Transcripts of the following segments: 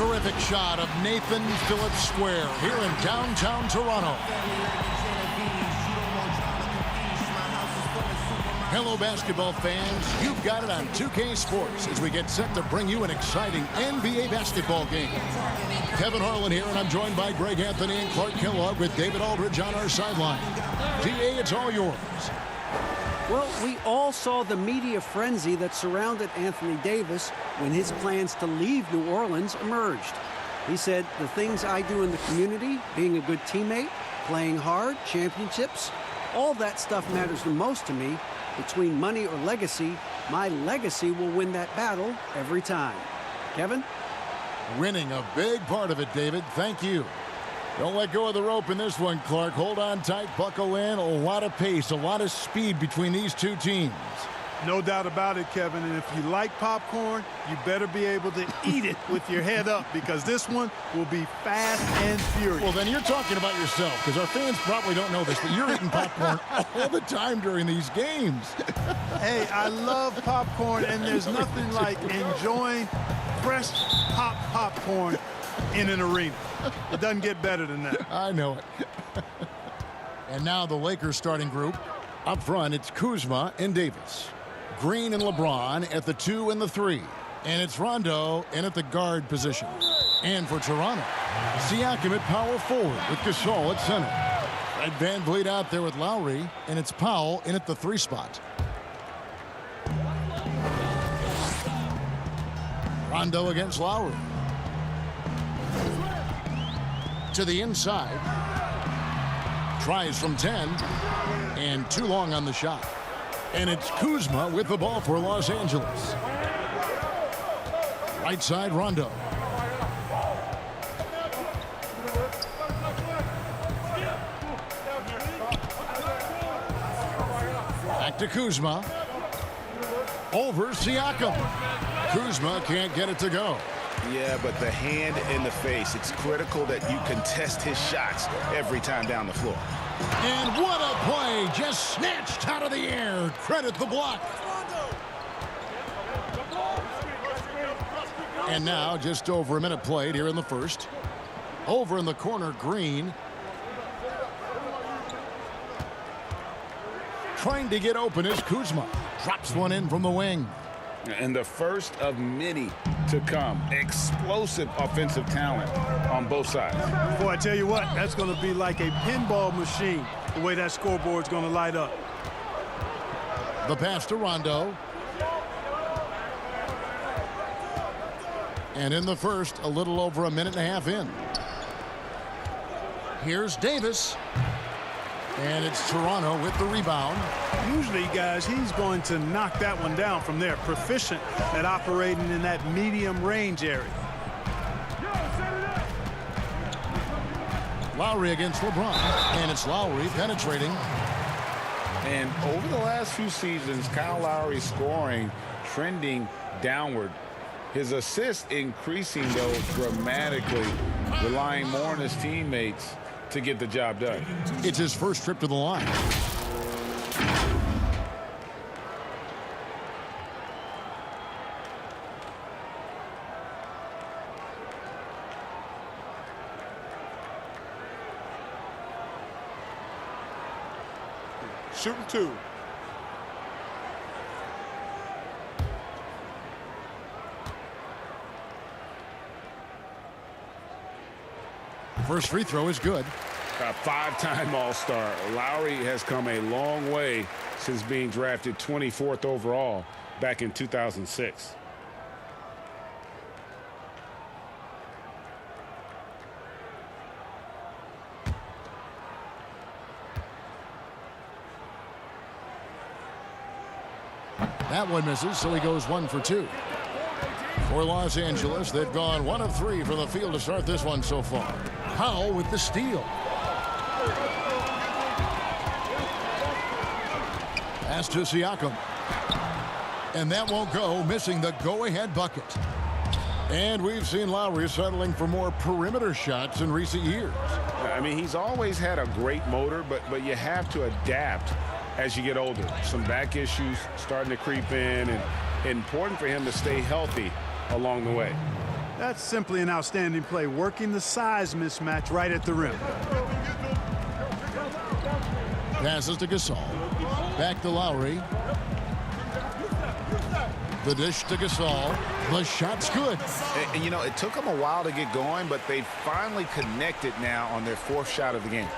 Terrific shot of Nathan Phillips Square here in downtown Toronto. Hello, basketball fans. You've got it on 2K Sports as we get set to bring you an exciting NBA basketball game. Kevin Harlan here, and I'm joined by Greg Anthony and Clark Kellogg with David Aldridge on our sideline. DA, it's all yours. Well, we all saw the media frenzy that surrounded Anthony Davis when his plans to leave New Orleans emerged. He said, the things I do in the community, being a good teammate, playing hard, championships, all that stuff matters the most to me. Between money or legacy, my legacy will win that battle every time. Kevin? Winning a big part of it, David. Thank you. Don't let go of the rope in this one, Clark. Hold on tight, buckle in. A lot of pace, a lot of speed between these two teams. No doubt about it, Kevin. And if you like popcorn, you better be able to eat it with your head up, because this one will be fast and furious. Well, then you're talking about yourself, because our fans probably don't know this, but you're eating popcorn all the time during these games. Hey, I love popcorn, and there's nothing like enjoying fresh popcorn in an arena. It doesn't get better than that. I know it. And now the Lakers starting group. Up front, it's Kuzma and Davis. Green and LeBron at the 2 and the 3. And it's Rondo in at the guard position. And for Toronto, Siakam at power forward with Gasol at center. Fred VanVleet out there with Lowry, and it's Powell in at the 3 spot. Rondo against Lowry. To the inside. Tries from 10. And too long on the shot. And it's Kuzma with the ball for Los Angeles. Right side, Rondo. Back to Kuzma. Over Siakam. Kuzma can't get it to go. Yeah, but the hand in the face, it's critical that you contest his shots every time down the floor. And what a play, just snatched out of the air. Credit the block. And now just over a minute played here in the first. Over in the corner, Green. Trying to get open is Kuzma. Drops one in from the wing. And the first of many to come. Explosive offensive talent on both sides. Boy, I tell you what, that's going to be like a pinball machine, the way that scoreboard's going to light up. The pass to Rondo. And in the first, a little over a minute and a half in. Here's Davis. And it's Toronto with the rebound. Usually, guys, he's going to knock that one down from there. Proficient at operating in that medium range area. Lowry against LeBron. And it's Lowry penetrating. And over the last few seasons, Kyle Lowry's scoring trending downward. His assists increasing, though, dramatically, relying more on his teammates to get the job done. It's his first trip to the line. Shooting 2. First free throw is good. A 5-time All-Star. Lowry has come a long way since being drafted 24th overall back in 2006. That one misses, so he goes 1 for 2. For Los Angeles, they've gone 1 of 3 from the field to start this one so far. Powell with the steal. Pass to Siakam. And that won't go, missing the go-ahead bucket. And we've seen Lowry settling for more perimeter shots in recent years. I mean, he's always had a great motor, but you have to adapt as you get older. Some back issues starting to creep in, and important for him to stay healthy along the way. That's simply an outstanding play, working the size mismatch right at the rim. Passes to Gasol. Back to Lowry. The dish to Gasol. The shot's good. And, you know, it took them a while to get going, but they finally connected now on their fourth shot of the game.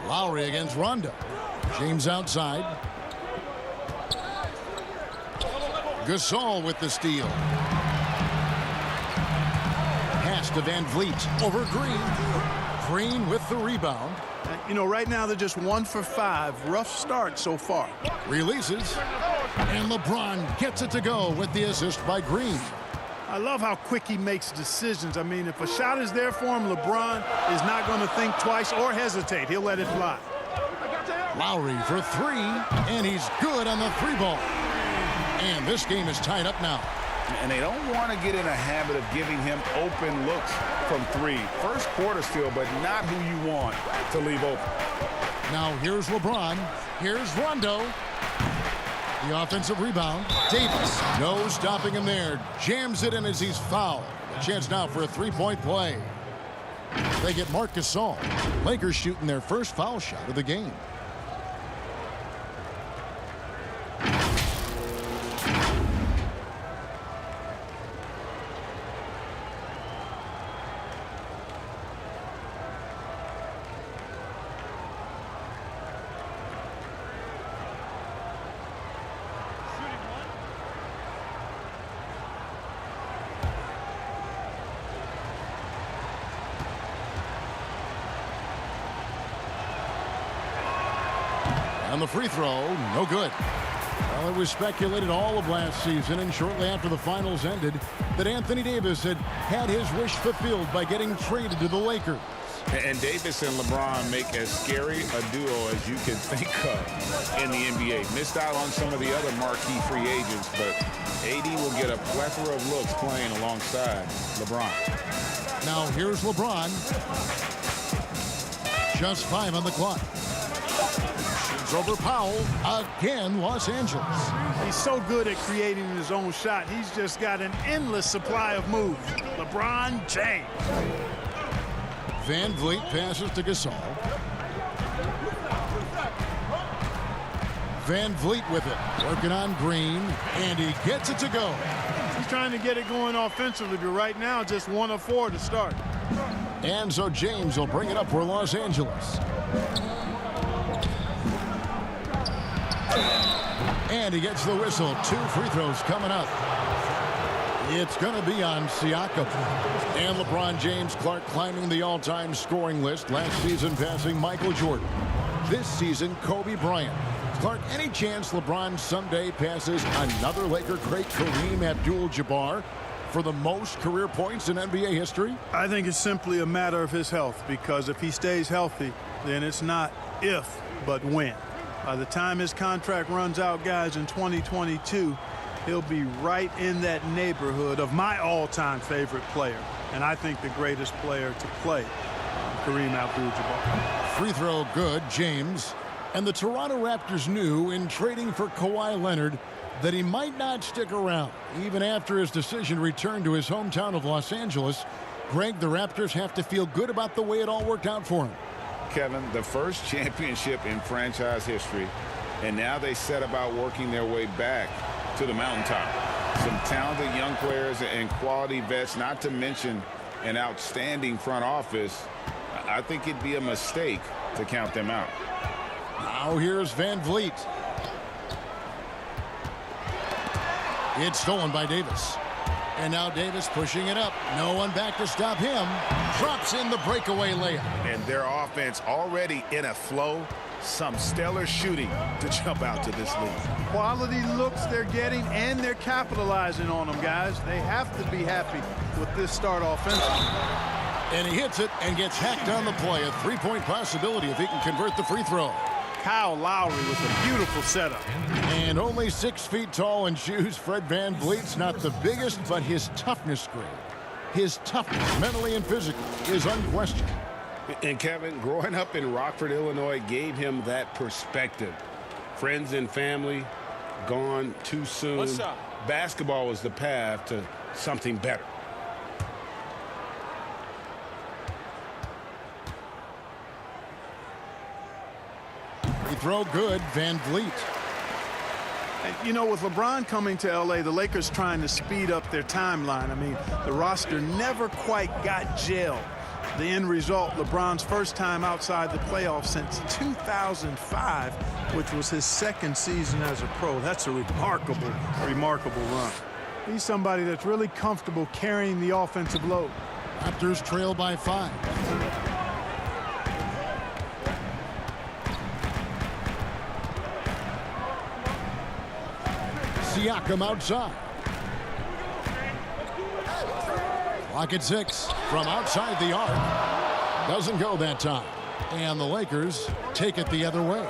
Lowry against Rondo. James outside. Gasol with the steal. Pass to Van Vliet over Green. Green with the rebound. You know, right now they're just 1 for 5. Rough start so far. Releases. And LeBron gets it to go with the assist by Green. I love how quick he makes decisions. I mean, if a shot is there for him, LeBron is not going to think twice or hesitate. He'll let it fly. Lowry for 3, and he's good on the 3-ball. And this game is tied up now. And they don't want to get in a habit of giving him open looks from 3. First quarter still, but not who you want to leave open. Now here's LeBron. Here's Rondo. The offensive rebound. Davis. No stopping him there. Jams it in as he's fouled. A chance now for a 3-point play. They get Marc Gasol. Lakers shooting their first foul shot of the game. On the free throw, no good. Well, it was speculated all of last season and shortly after the finals ended that Anthony Davis had his wish fulfilled by getting traded to the Lakers. And Davis and LeBron make as scary a duo as you can think of in the NBA. Missed out on some of the other marquee free agents, but AD will get a plethora of looks playing alongside LeBron. Now here's LeBron. Just 5 on the clock. Over Powell. Again, Los Angeles. He's so good at creating his own shot. He's just got an endless supply of moves. LeBron James. Van Vliet passes to Gasol. Van Vliet with it. Working on Green. And he gets it to go. He's trying to get it going offensively, but right now just 1 of 4 to start. And so James will bring it up for Los Angeles. And he gets the whistle. 2 free throws coming up. It's going to be on Siakam. And LeBron James, Clark, climbing the all-time scoring list. Last season passing Michael Jordan. This season, Kobe Bryant. Clark, any chance LeBron someday passes another Laker great, Kareem Abdul-Jabbar, for the most career points in NBA history? I think it's simply a matter of his health, because if he stays healthy, then it's not if, but when. By the time his contract runs out, guys, in 2022, he'll be right in that neighborhood of my all-time favorite player, and I think the greatest player to play, Kareem Abdul-Jabbar. Free throw good, James. And the Toronto Raptors knew in trading for Kawhi Leonard that he might not stick around. Even after his decision to return to his hometown of Los Angeles, Greg, the Raptors have to feel good about the way it all worked out for him. Kevin, the first championship in franchise history, and now they set about working their way back to the mountaintop. Some talented young players and quality vets, not to mention an outstanding front office. I think it'd be a mistake to count them out. Now here's Van Vliet. It's stolen by Davis. And now Davis pushing it up. No one back to stop him. Drops in the breakaway layup. And their offense already in a flow. Some stellar shooting to jump out to this lead. Quality looks they're getting, and they're capitalizing on them, guys. They have to be happy with this start offensively. And he hits it and gets hacked on the play. A 3-point possibility if he can convert the free throw. Kyle Lowry with a beautiful setup. And only 6 feet tall in shoes, Fred Van Vliet's not the biggest, but his toughness grade, his toughness, mentally and physically, is unquestioned. And Kevin, growing up in Rockford, Illinois, gave him that perspective. Friends and family gone too soon. basketball was the path to something better. He throw good, Van Vliet. You know, with LeBron coming to L.A., the Lakers trying to speed up their timeline. I mean, the roster never quite got gelled. The end result, LeBron's first time outside the playoffs since 2005, which was his second season as a pro. That's a remarkable run. He's somebody that's really comfortable carrying the offensive load. Raptors trail by 5. Siakam outside. Clock at 6 from outside the arc. Doesn't go that time. And the Lakers take it the other way.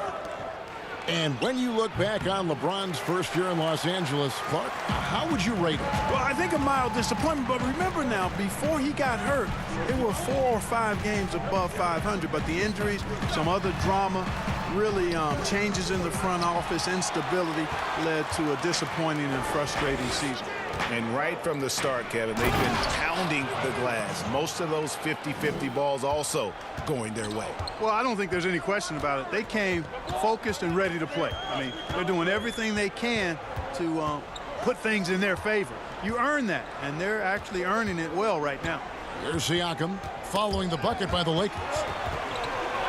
And when you look back on LeBron's first year in Los Angeles, Clark, how would you rate it? Well, I think a mild disappointment, but remember now, before he got hurt, they were 4 or 5 games above 500, but the injuries, some other drama, really changes in the front office, instability led to a disappointing and frustrating season. And right from the start, Kevin, they've been pounding the glass. Most of those 50-50 balls also going their way. Well, I don't think there's any question about it. They came focused and ready to play. I mean, they're doing everything they can to put things in their favor. You earn that, and they're actually earning it well right now. Here's Siakam following the bucket by the Lakers.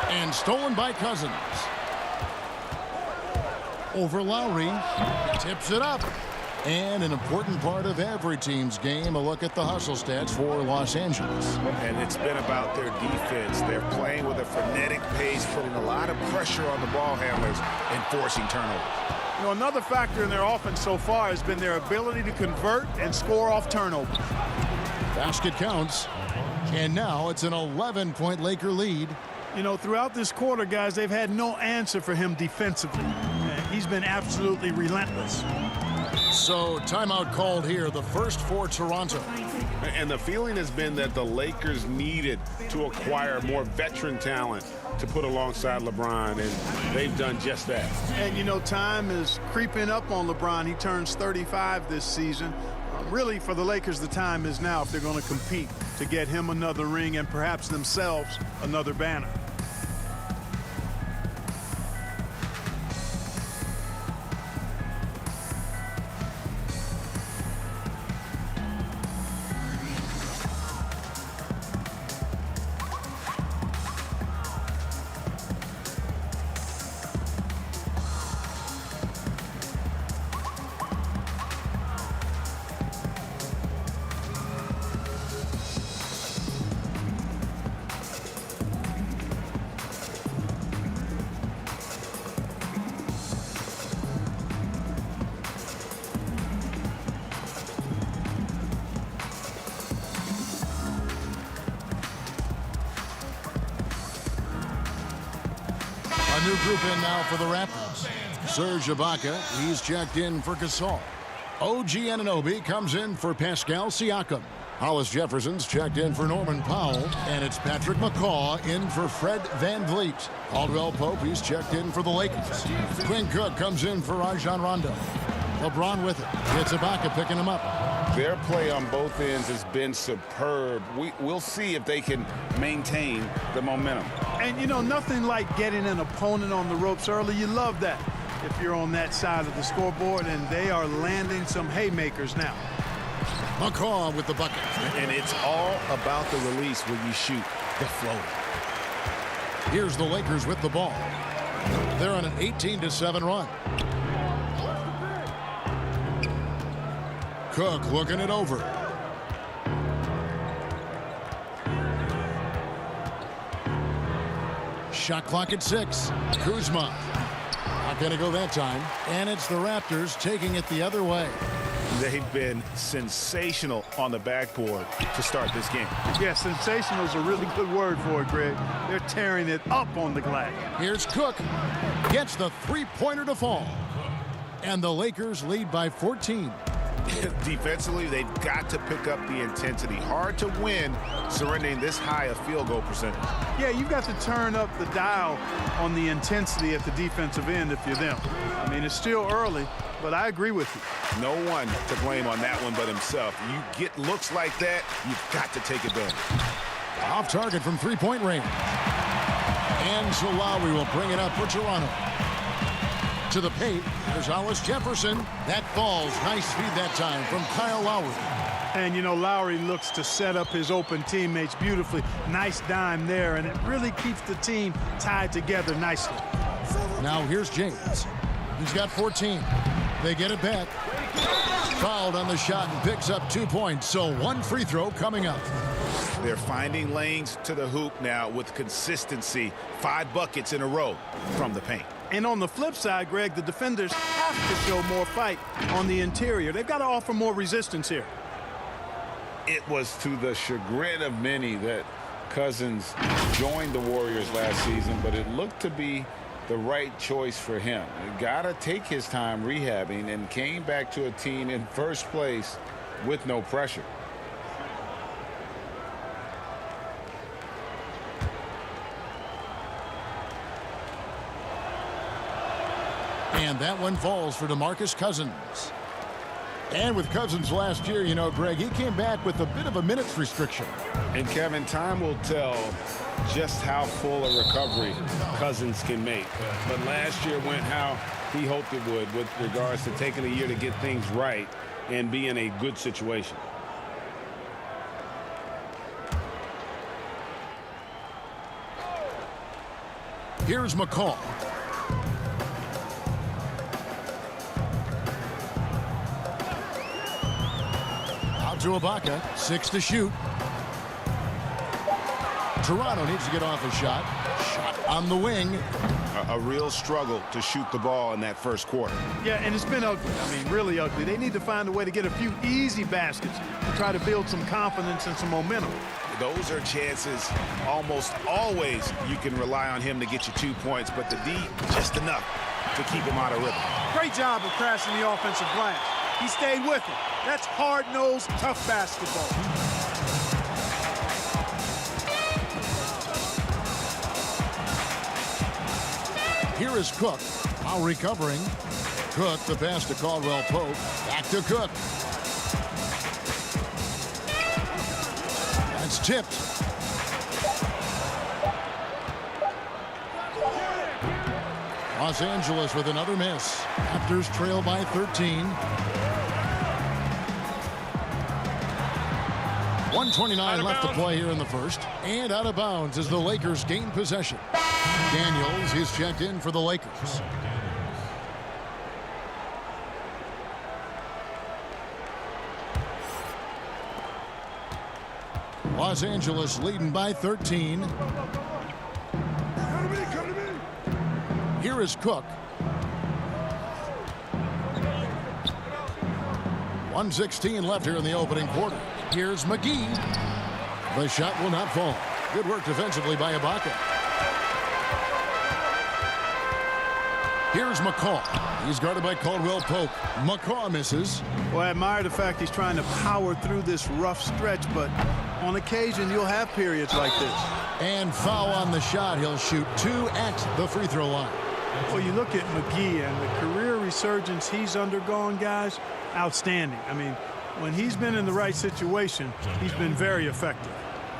And stolen by Cousins. Over Lowry. Tips it up. And an important part of every team's game, a look at the hustle stats for Los Angeles. And it's been about their defense. They're playing with a frenetic pace, putting a lot of pressure on the ball handlers and forcing turnovers. You know, another factor in their offense so far has been their ability to convert and score off turnovers. Basket counts. And now it's an 11-point Laker lead. You know, throughout this quarter, guys, they've had no answer for him defensively. He's been absolutely relentless. So timeout called here, the first for Toronto. And the feeling has been that the Lakers needed to acquire more veteran talent to put alongside LeBron, and they've done just that. And, you know, time is creeping up on LeBron. He turns 35 this season. Really, for the Lakers, the time is now if they're going to compete to get him another ring and perhaps themselves another banner. A new group in now for the Raptors. Serge Ibaka, he's checked in for Gasol. OG Anunoby comes in for Pascal Siakam. Hollis Jefferson's checked in for Norman Powell. And it's Patrick McCaw in for Fred VanVleet. Caldwell Pope, he's checked in for the Lakers. Quinn Cook comes in for Rajon Rondo. LeBron with it. It's Ibaka picking him up. Their play on both ends has been superb. We'll see if they can maintain the momentum. And, you know, nothing like getting an opponent on the ropes early. You love that if you're on that side of the scoreboard, and they are landing some haymakers now. McCaw with the bucket. And it's all about the release when you shoot the floater. Here's the Lakers with the ball. They're on an 18-7 run. Cook looking it over. Shot clock at 6. Kuzma. Not going to go that time. And it's the Raptors taking it the other way. They've been sensational on the backboard to start this game. Yeah, sensational is a really good word for it, Greg. They're tearing it up on the glass. Here's Cook. Gets the three-pointer to fall. And the Lakers lead by 14. Defensively, they've got to pick up the intensity. Hard to win surrendering this high a field goal percentage. Yeah, you've got to turn up the dial on the intensity at the defensive end if you're them. I mean, it's still early, but I agree with you. No one to blame on that one but himself. You get looks like that, you've got to take advantage. Off target from three-point range. And Lowry will bring it up for Toronto. To the paint, there's Hollis Jefferson. That falls. Nice feed that time from Kyle Lowry. And, you know, Lowry looks to set up his open teammates beautifully. Nice dime there, and it really keeps the team tied together nicely. Now here's James. He's got 14. They get it back. Fouled on the shot and picks up 2 points. So one free throw coming up. They're finding lanes to the hoop now with consistency. 5 buckets in a row from the paint. And on the flip side, Greg, the defenders have to show more fight on the interior. They've got to offer more resistance here. It was to the chagrin of many that Cousins joined the Warriors last season, but it looked to be the right choice for him. Got to take his time rehabbing and came back to a team in first place with no pressure. And that one falls for DeMarcus Cousins. And with Cousins last year, you know, Greg, he came back with a bit of a minutes restriction. And Kevin, time will tell just how full a recovery Cousins can make. But last year went how he hoped it would with regards to taking a year to get things right and be in a good situation. Here's McCall. To Ibaka, 6 to shoot. Toronto needs to get off a shot. Shot on the wing. A real struggle to shoot the ball in that first quarter. Yeah, and it's been ugly. I mean, really ugly. They need to find a way to get a few easy baskets to try to build some confidence and some momentum. Those are chances almost always you can rely on him to get you 2 points, but the D, just enough to keep him out of rhythm. Great job of crashing the offensive glass. He stayed with it. That's hard-nosed, tough basketball. Here is Cook. Now recovering. Cook, the pass to Caldwell Pope. Back to Cook. That's tipped. Los Angeles with another miss. Raptors trail by 13. 1:29 left to play here in the first. And out of bounds as the Lakers gain possession. Daniels is checked in for the Lakers. Los Angeles leading by 13. Here is Cook. 1:16 left here in the opening quarter. Here's McGee. The shot will not fall. Good work defensively by Ibaka. Here's McCall. He's guarded by Caldwell Pope. McCall misses. Well, I admire the fact he's trying to power through this rough stretch, but on occasion you'll have periods like this. And foul on the shot. He'll shoot 2 at the free throw line. Well, you look at McGee and the career resurgence he's undergone, guys, outstanding. I mean, when he's been in the right situation, he's been very effective.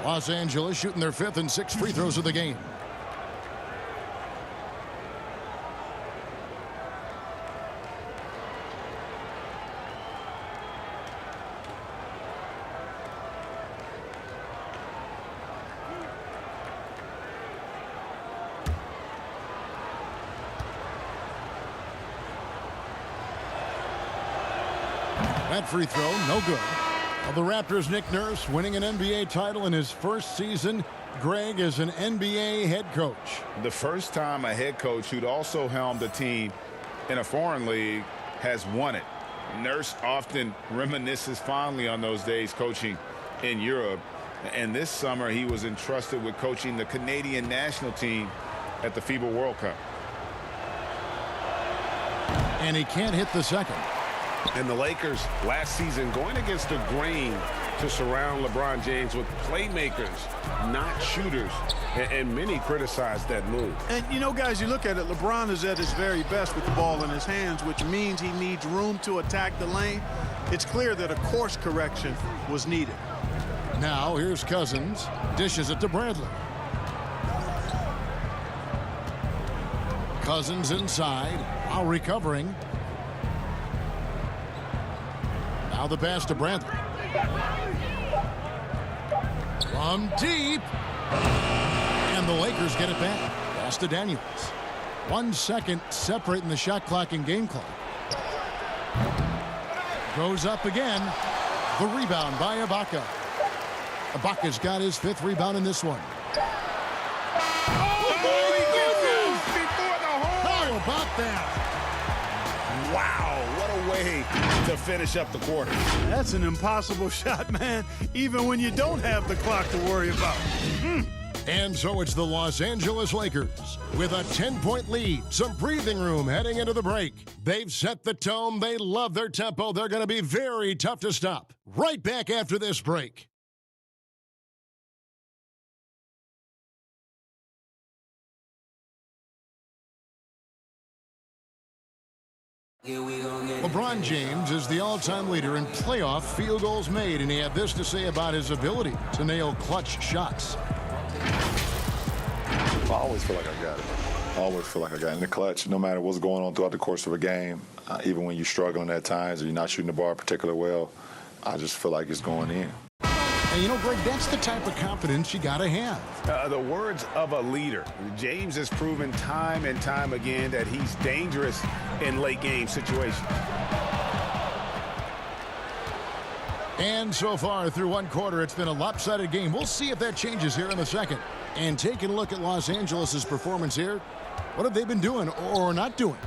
Los Angeles shooting their 5th and 6th free throws of the game. That free throw, no good. Well, the Raptors' Nick Nurse winning an NBA title in his first season. Greg is an NBA head coach. The first time a head coach who'd also helmed a team in a foreign league has won it. Nurse often reminisces fondly on those days coaching in Europe. And this summer he was entrusted with coaching the Canadian national team at the FIBA World Cup. And he can't hit the second. And the Lakers last season going against the grain to surround LeBron James with playmakers, not shooters. And many criticized that move. And, you know, guys, you look at it, LeBron is at his very best with the ball in his hands, which means he needs room to attack the lane. It's clear that a course correction was needed. Now here's Cousins. Dishes it to Bradley. Cousins inside, while recovering. Now the pass to Bradley. From deep. And the Lakers get it back. Pass to Daniels. 1 second separating the shot clock and game clock. Goes up again. The rebound by Ibaka. Ibaka's got his 5th rebound in this one. How about that? Wow, what a way to finish up the quarter. That's an impossible shot, man, even when you don't have the clock to worry about. And so it's the Los Angeles Lakers with a 10-point lead. Some breathing room heading into the break. They've set the tone. They love their tempo. They're going to be very tough to stop. Right back after this break. LeBron James is the all-time leader in playoff field goals made, and he had this to say about his ability to nail clutch shots. I always feel like I got it. I always feel like I got it in the clutch, no matter what's going on throughout the course of a game. Even when you're struggling at times or you're not shooting the ball particularly well, I just feel like it's going in. And you know, Greg, that's the type of confidence you got to have. The words of a leader. James has proven time and time again that he's dangerous in late game situations. And so far through one quarter, it's been a lopsided game. We'll see if that changes here in the second. And taking a look at Los Angeles' performance here, what have they been doing or not doing?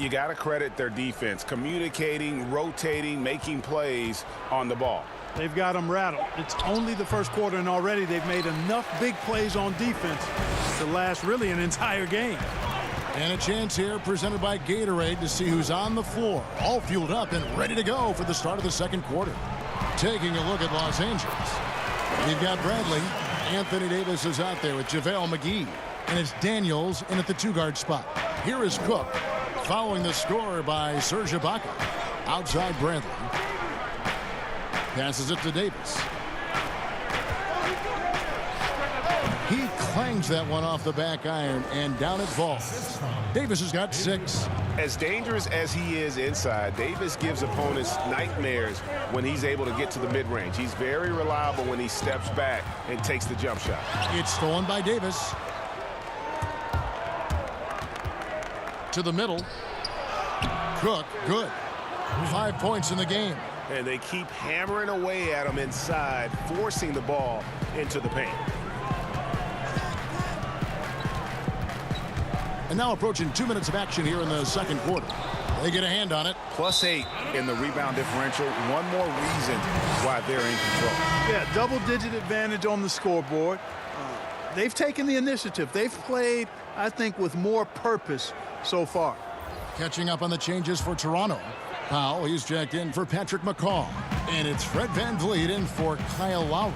You got to credit their defense, communicating, rotating, making plays on the ball. They've got them rattled. It's only the first quarter, and already they've made enough big plays on defense to last really an entire game. And a chance here presented by Gatorade to see who's on the floor, all fueled up and ready to go for the start of the second quarter. Taking a look at Los Angeles. We've got Bradley. Anthony Davis is out there with JaVale McGee. And it's Daniels in at the 2-guard spot. Here is Cook following the score by Serge Ibaka. Outside Bradley. Passes it to Davis. He clangs that one off the back iron, and down it falls. Davis has got 6. As dangerous as he is inside, Davis gives opponents nightmares when he's able to get to the mid-range. He's very reliable when he steps back and takes the jump shot. It's stolen by Davis. To the middle. Cook, good. 5 points in the game. And they keep hammering away at him inside, forcing the ball into the paint. And now approaching 2 minutes of action here in the second quarter. They get a hand on it. +8 in the rebound differential. One more reason why they're in control. Yeah, double-digit advantage on the scoreboard. They've taken the initiative. They've played, I think, with more purpose so far. Catching up on the changes for Toronto. Powell, he's checked in for Patrick McCaw. And it's Fred VanVleet in for Kyle Lowry.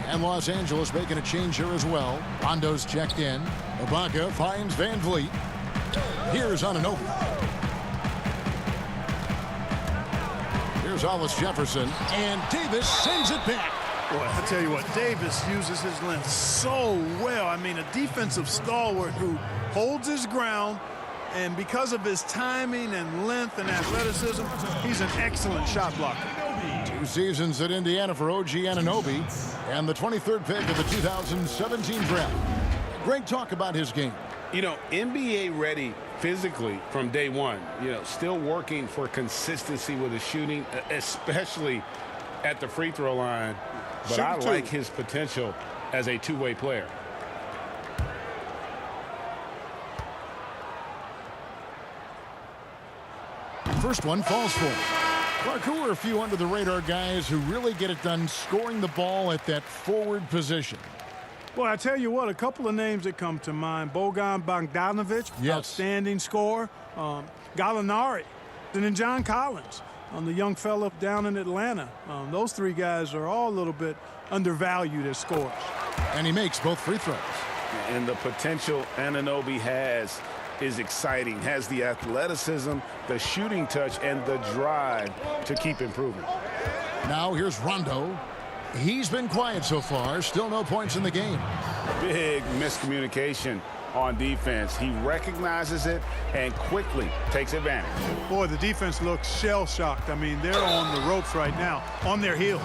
And Los Angeles making a change here as well. Rondo's checked in. Ibaka finds VanVleet. Here's Anunoby. Here's Hollis Jefferson. And Davis sends it back. Boy, I tell you what, Davis uses his length so well. I mean, a defensive stalwart who holds his ground, and because of his timing and length and athleticism, he's an excellent shot blocker. 2 seasons at Indiana for OG Anunoby, and the 23rd pick of the 2017 draft. Great talk about his game. You know, NBA ready physically from day one. You know, still working for consistency with his shooting, especially at the free throw line. But I like his potential as a two-way player. First one falls for him. Clark, who are a few under-the-radar guys who really get it done scoring the ball at that forward position? Well, I tell you what, a couple of names that come to mind. Bojan Bogdanovic, yes, outstanding scorer. Gallinari, and then John Collins. on the young fella down in Atlanta. Those three guys are all a little bit undervalued as scorers. And he makes both free throws. And the potential Anunoby has is exciting. Has the athleticism, the shooting touch, and the drive to keep improving. Now here's Rondo. He's been quiet so far. Still no points in the game. Big miscommunication on defense. He recognizes it and quickly takes advantage. Boy, the defense looks shell-shocked. I mean, they're on the ropes right now, on their heels.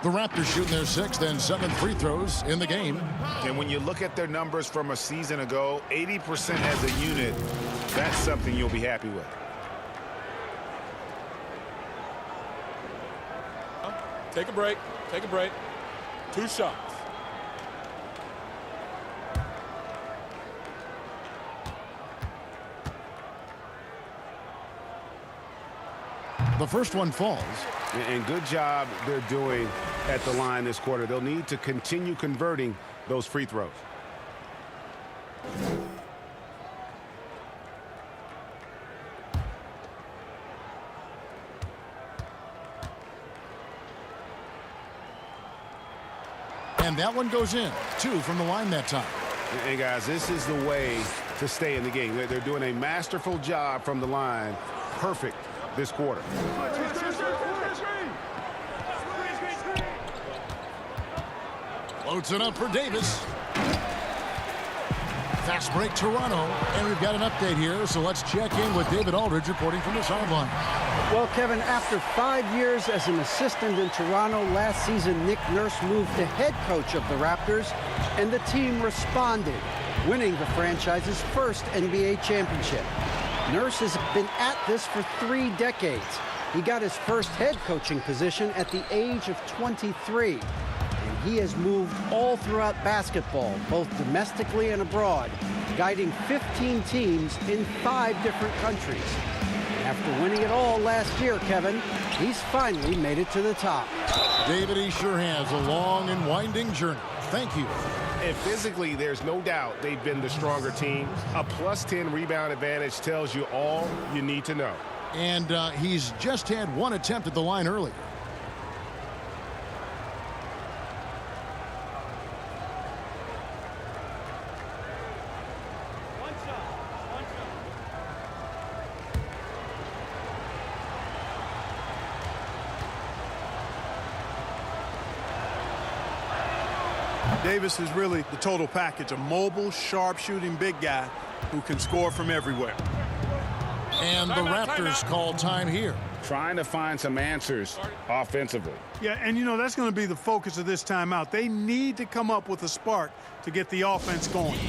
The Raptors shooting their 6th and 7th free throws in the game. And when you look at their numbers from a season ago, 80% as a unit, that's something you'll be happy with. Take a break. Take a break. 2 shots. The first one falls. And good job they're doing at the line this quarter. They'll need to continue converting those free throws. And that one goes in. 2 from the line that time. And guys, this is the way to stay in the game. They're doing a masterful job from the line. Perfect this quarter. Loads it up for Davis. Fast break Toronto. And we've got an update here, so let's check in with David Aldridge reporting from the sideline. Well, Kevin, after 5 years as an assistant in Toronto, last season Nick Nurse moved to head coach of the Raptors, and the team responded, winning the franchise's first NBA championship. Nurse has been at this for 3 decades. He got his first head coaching position at the age of 23. And he has moved all throughout basketball, both domestically and abroad, guiding 15 teams in 5 different countries. After winning it all last year, Kevin, he's finally made it to the top. David, he sure has a long and winding journey. Thank you. And physically, there's no doubt they've been the stronger team. A +10 rebound advantage tells you all you need to know. And he's just had 1 attempt at the line earlier. Davis is really the total package, a mobile, sharp-shooting big guy who can score from everywhere. And the Raptors call time here. Trying to find some answers offensively. Yeah, and you know, that's going to be the focus of this timeout. They need to come up with a spark to get the offense going.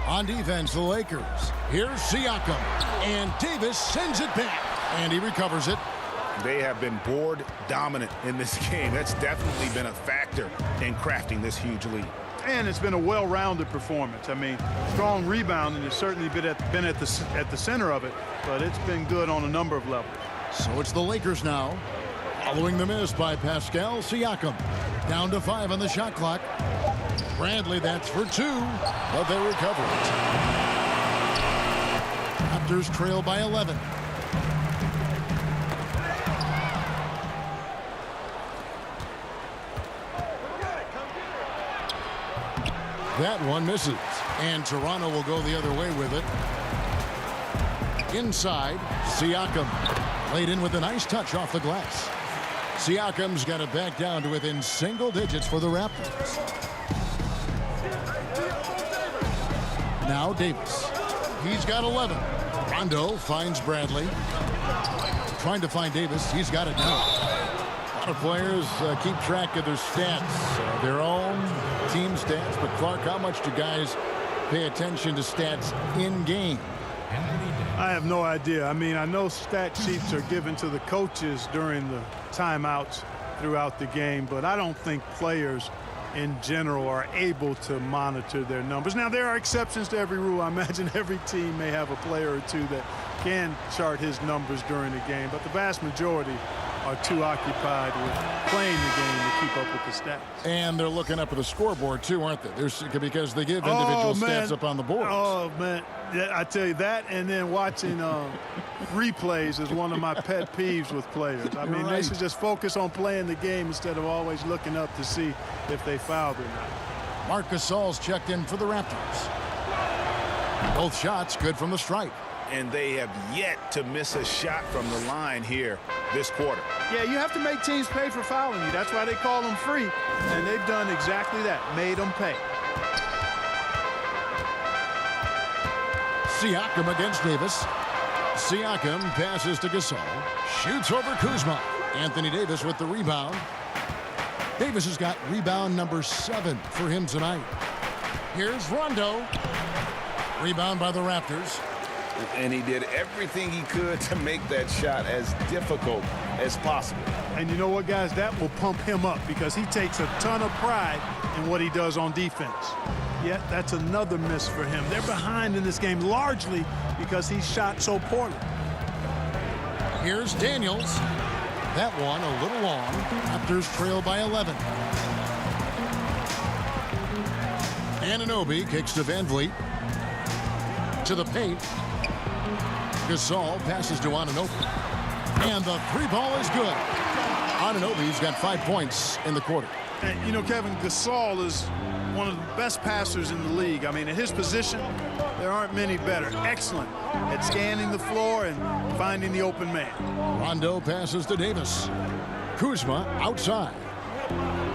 On defense, the Lakers. Here's Siakam. And Davis sends it back. And he recovers it. They have been board dominant in this game. That's definitely been a factor in crafting this huge lead. And it's been a well-rounded performance. I mean, strong rebounding has certainly been at the center of it, but it's been good on a number of levels. So it's the Lakers now, following the miss by Pascal Siakam. Down to 5 on the shot clock. Bradley, that's for 2, but they recover it. Raptors trail by 11. That one misses. And Toronto will go the other way with it. Inside, Siakam. Laid in with a nice touch off the glass. Siakam's got it back down to within single digits for the Raptors. Now Davis. He's got 11. Rondo finds Bradley. Trying to find Davis. He's got it now. A lot of players keep track of their stats, their own team stats. But Clark, how much do guys pay attention to stats in game? I have no idea. I mean, I know stat sheets are given to the coaches during the timeouts throughout the game, but I don't think players in general are able to monitor their numbers. Now, there are exceptions to every rule. I imagine every team may have a player or two that can chart his numbers during the game, but the vast majority are too occupied with playing the game to keep up with the stats. And they're looking up at the scoreboard, too, aren't they? Because they give individual stats up on the boards. Oh, man. Yeah, I tell you that, and then watching replays is one of my pet peeves with players. I mean, they should just focus on playing the game instead of always looking up to see if they fouled or not. Marc Gasol's checked in for the Raptors. Both shots good from the stripe. And they have yet to miss a shot from the line here this quarter. Yeah, you have to make teams pay for fouling you. That's why they call them free. And they've done exactly that, made them pay. Siakam against Davis. Siakam passes to Gasol. Shoots over Kuzma. Anthony Davis with the rebound. Davis has got rebound number 7 for him tonight. Here's Rondo. Rebound by the Raptors. And he did everything he could to make that shot as difficult as possible. And you know what, guys? That will pump him up because he takes a ton of pride in what he does on defense. Yet that's another miss for him. They're behind in this game largely because he shot so poorly. Here's Daniels. That one a little long. Raptors trail by 11. Anunoby kicks to Van Vliet. To the paint. Gasol passes to Anunoby. And the three ball is good. Anunoby's got 5 points in the quarter. And, you know, Kevin, Gasol is one of the best passers in the league. I mean, at his position, there aren't many better. Excellent at scanning the floor and finding the open man. Rondo passes to Davis. Kuzma outside.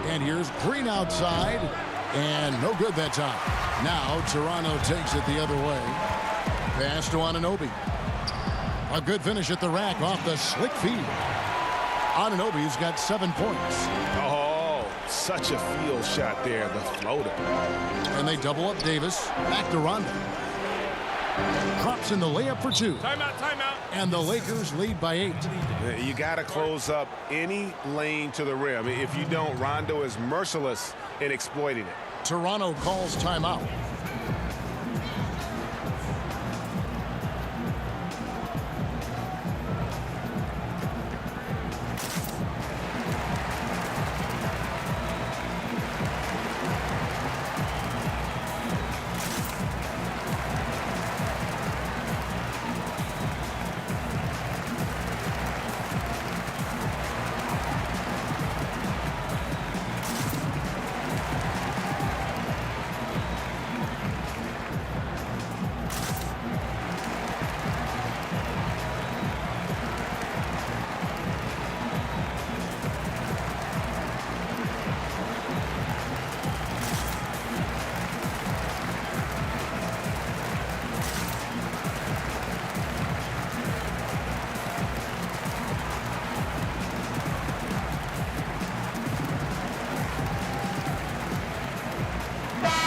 And here's Green outside. And no good that time. Now Toronto takes it the other way. Pass to Anunoby. A good finish at the rack off the slick feed. Anunoby's got 7 points. Oh, such a field shot there, the floater. And they double up Davis. Back to Rondo. Drops in the layup for 2. Timeout, timeout. And the Lakers lead by 8. You got to close up any lane to the rim. If you don't, Rondo is merciless in exploiting it. Toronto calls timeout.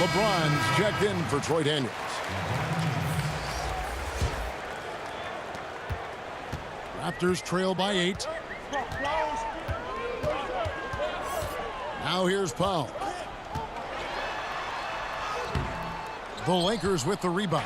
LeBron's checked in for Troy Daniels. Raptors trail by 8. Now here's Powell. The Lakers with the rebound.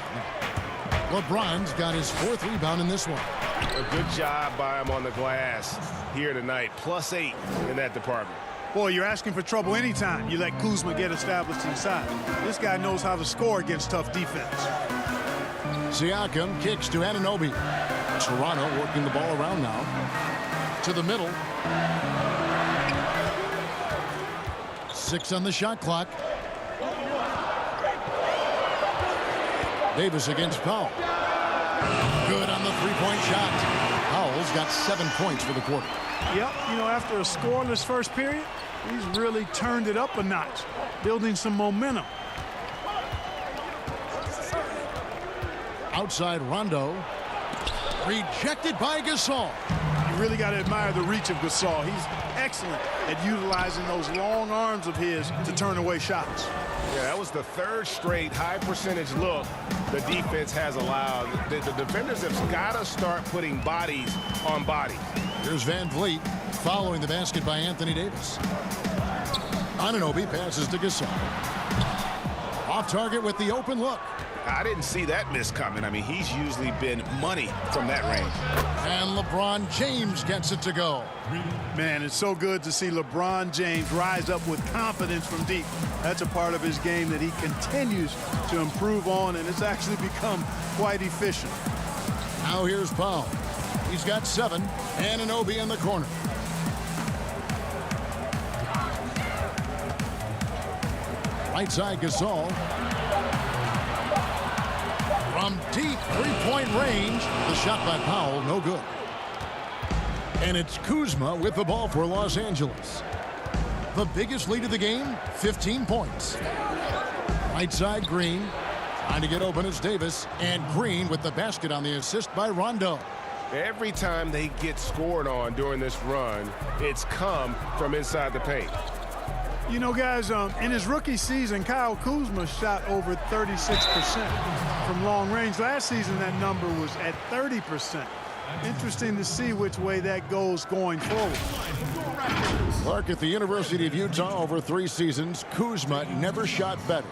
LeBron's got his 4th rebound in this one. A good job by him on the glass here tonight. +8 in that department. Boy, you're asking for trouble anytime you let Kuzma get established inside. This guy knows how to score against tough defense. Siakam kicks to Anunoby. Toronto working the ball around now. To the middle. 6 on the shot clock. Davis against Powell. Good on the three-point shot. Powell's got 7 points for the quarter. Yep, you know, after a scoreless first period, he's really turned it up a notch, building some momentum. Outside Rondo. Rejected by Gasol. You really got to admire the reach of Gasol. He's excellent at utilizing those long arms of his to turn away shots. Yeah, that was the third straight high percentage look the defense has allowed. The defenders have got to start putting bodies on bodies. Here's Van Vliet following the basket by Anthony Davis. Anunoby passes to Gasol. Off target with the open look. I didn't see that miss coming. I mean, he's usually been money from that range. And LeBron James gets it to go. Man, it's so good to see LeBron James rise up with confidence from deep. That's a part of his game that he continues to improve on, and it's actually become quite efficient. Now here's Powell. He's got 7. Anunoby in the corner. Right side Gasol. From deep three-point range, the shot by Powell, no good. And it's Kuzma with the ball for Los Angeles. The biggest lead of the game, 15 points. Right side Green, trying to get open is Davis, and Green with the basket on the assist by Rondo. Every time they get scored on during this run, it's come from inside the paint. You know, guys, in his rookie season, Kyle Kuzma shot over 36% from long range. Last season, that number was at 30%. Interesting to see which way that goes going forward. Clark, at the University of Utah over 3 seasons, Kuzma never shot better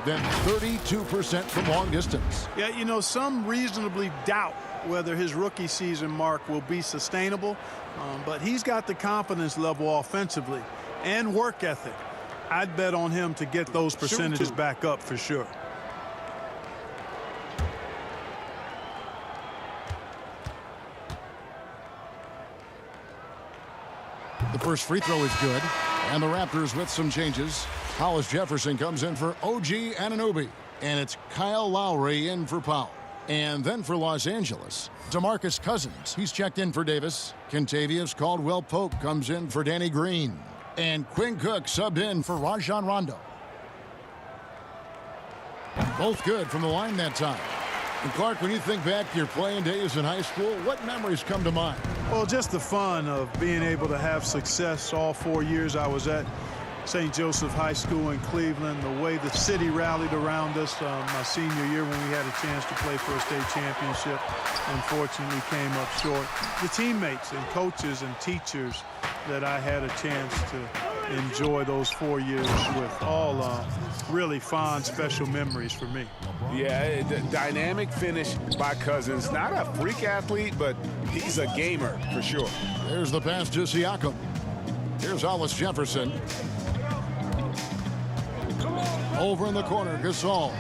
than 32% from long distance. Yeah, you know, some reasonably doubt whether his rookie season mark will be sustainable, but he's got the confidence level offensively and work ethic. I'd bet on him to get those percentages back up for sure. The first free throw is good, and the Raptors with some changes. Hollis Jefferson comes in for OG Anunoby, and it's Kyle Lowry in for Powell. And then for Los Angeles, DeMarcus Cousins. He's checked in for Davis. Kentavious Caldwell-Pope comes in for Danny Green. And Quinn Cook subbed in for Rajon Rondo. Both good from the line that time. And Clark, when you think back to your playing days in high school, what memories come to mind? Well, just the fun of being able to have success all 4 years I was at St. Joseph High School in Cleveland, the way the city rallied around us my senior year when we had a chance to play for a state championship. Unfortunately, came up short. The teammates and coaches and teachers that I had a chance to enjoy those 4 years with, all really fond, special memories for me. Yeah, the dynamic finish by Cousins. Not a freak athlete, but he's a gamer for sure. There's the pass to Siakam. Here's Hollis Jefferson. Over in the corner, Gasol.